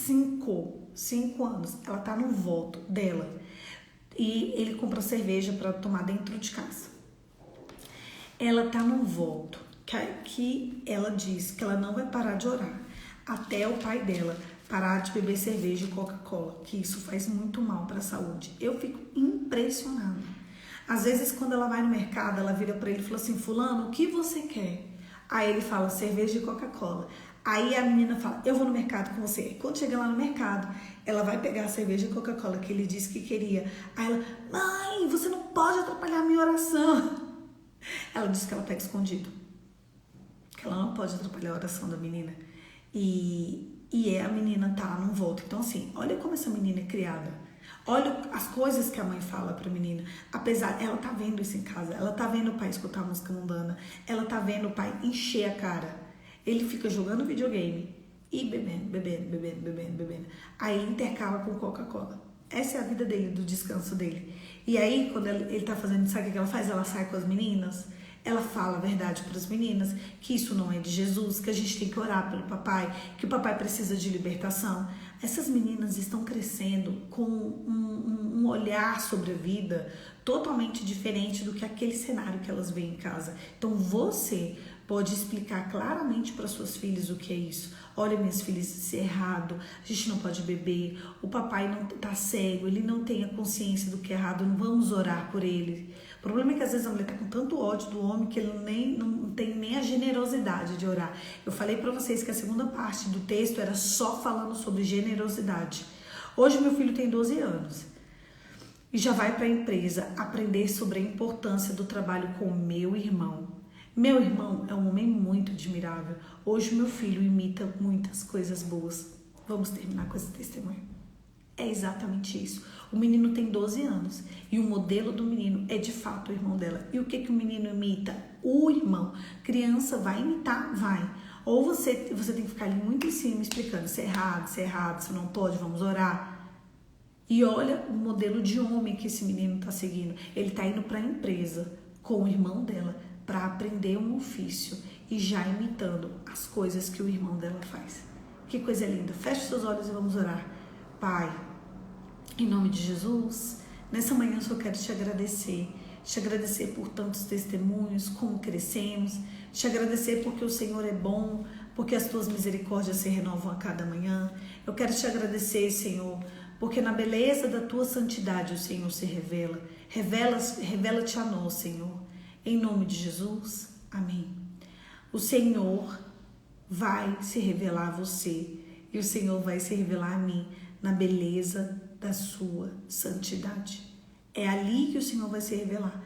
ela tá no voto dela e ele compra cerveja para tomar dentro de casa. Ela tá num voto que ela diz que ela não vai parar de orar até o pai dela parar de beber cerveja e Coca-Cola, que isso faz muito mal para a saúde. Eu fico impressionada. Às vezes, quando ela vai no mercado, ela vira para ele e fala assim, fulano, o que você quer? Aí ele fala, cerveja e Coca-Cola. Aí a menina fala, eu vou no mercado com você. Quando chega lá no mercado, ela vai pegar a cerveja e Coca-Cola que ele disse que queria. Aí ela, mãe, você não pode atrapalhar a minha oração. Ela disse que ela pega escondido. Que ela não pode atrapalhar a oração da menina. E a menina tá num voto. Então assim, olha como essa menina é criada. Olha as coisas que a mãe fala pra menina. Apesar, ela tá vendo isso em casa. Ela tá vendo o pai escutar música mundana. Ela tá vendo o pai encher a cara. Ele fica jogando videogame e bebendo. Aí ele intercala com Coca-Cola. Essa é a vida dele, do descanso dele. E aí, quando ele tá fazendo, sabe o que ela faz? Ela sai com as meninas, ela fala a verdade para as meninas, que isso não é de Jesus, que a gente tem que orar pelo papai, que o papai precisa de libertação. Essas meninas estão crescendo com um olhar sobre a vida totalmente diferente do que aquele cenário que elas veem em casa. Então você pode explicar claramente para suas filhas o que é isso. Olha, minhas filhas, isso é errado, a gente não pode beber, o papai não tá cego, ele não tem a consciência do que é errado, não vamos orar por ele. O problema é que às vezes a mulher tá com tanto ódio do homem que ele não tem nem a generosidade de orar. Eu falei para vocês que a segunda parte do texto era só falando sobre generosidade. Hoje meu filho tem 12 anos e já vai para a empresa aprender sobre a importância do trabalho com o meu irmão. Meu irmão é um homem muito admirável. Hoje meu filho imita muitas coisas boas. Vamos terminar com esse testemunho. É exatamente isso. O menino tem 12 anos e o modelo do menino é de fato o irmão dela. E o que o menino imita? O irmão. Criança vai imitar? Vai. Ou você tem que ficar ali muito em cima explicando se é errado, se não pode, vamos orar. E olha o modelo de homem que esse menino está seguindo. Ele está indo para a empresa com o irmão dela para aprender um ofício e já imitando as coisas que o irmão dela faz. Que coisa linda. Feche seus olhos e vamos orar. Pai, em nome de Jesus, nessa manhã eu só quero te agradecer por tantos testemunhos, como crescemos, te agradecer porque o Senhor é bom, porque as tuas misericórdias se renovam a cada manhã. Eu quero te agradecer, Senhor, porque na beleza da tua santidade o Senhor se revela. Revela-te a nós, Senhor. Em nome de Jesus, amém. O Senhor vai se revelar a você e o Senhor vai se revelar a mim na beleza da sua santidade. É ali que o Senhor vai se revelar.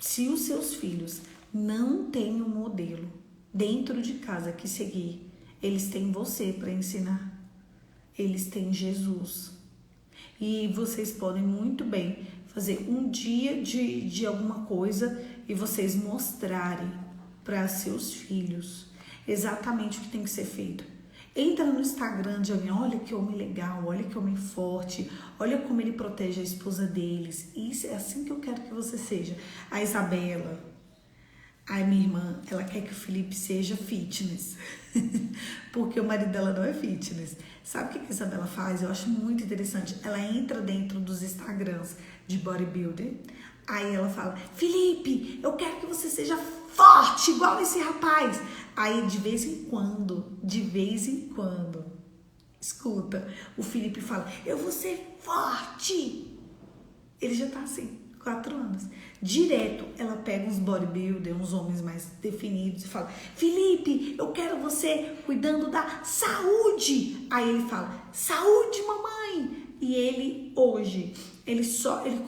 Se os seus filhos não têm um modelo dentro de casa que seguir, eles têm você para ensinar. Eles têm Jesus. E vocês podem muito bem fazer um dia de alguma coisa e vocês mostrarem para seus filhos exatamente o que tem que ser feito. Entra no Instagram de alguém, olha que homem legal, olha que homem forte, olha como ele protege a esposa deles. Isso é assim que eu quero que você seja. A Isabela, a minha irmã, ela quer que o Felipe seja fitness, porque o marido dela não é fitness. Sabe o que a Isabela faz? Eu acho muito interessante. Ela entra dentro dos Instagrams de bodybuilder, aí ela fala, Felipe, eu quero que você seja forte, igual esse rapaz. Aí de vez em quando, escuta, o Felipe fala, eu vou ser forte. Ele já tá assim, 4 anos. Direto, ela pega uns bodybuilder, uns homens mais definidos e fala, Felipe, eu quero você cuidando da saúde. Aí ele fala, saúde, mamãe. E ele, hoje, ele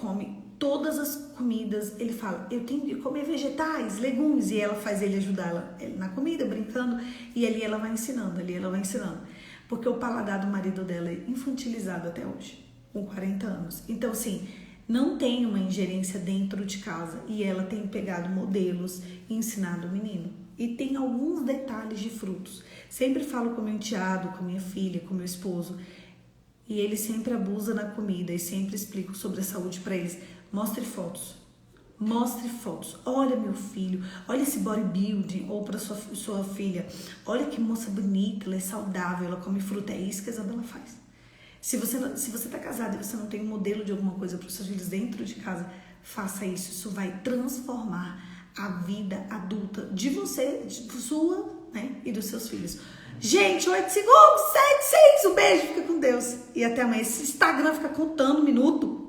come todas as comidas. Ele fala, eu tenho que comer vegetais, legumes. E ela faz ele ajudar ela na comida, brincando. E ali ela vai ensinando, Porque o paladar do marido dela é infantilizado até hoje, com 40 anos. Então, assim, não tem uma ingerência dentro de casa e ela tem pegado modelos e ensinado o menino. e tem alguns detalhes de frutos. Sempre falo com meu enteado, com minha filha, com meu esposo, e ele sempre abusa na comida e sempre explico sobre a saúde para eles. Mostre fotos. Mostre fotos. Olha meu filho, olha esse bodybuilding, ou para sua filha. Olha que moça bonita, ela é saudável, ela come fruta. É isso que a Isabela faz. Se você tá casado e você não tem um modelo de alguma coisa para os seus filhos dentro de casa, faça isso. Isso vai transformar a vida adulta de você, sua, né, e dos seus filhos. Gente, 8 segundos, 7, 6, um beijo, fica com Deus. E até amanhã. Esse Instagram fica contando minuto.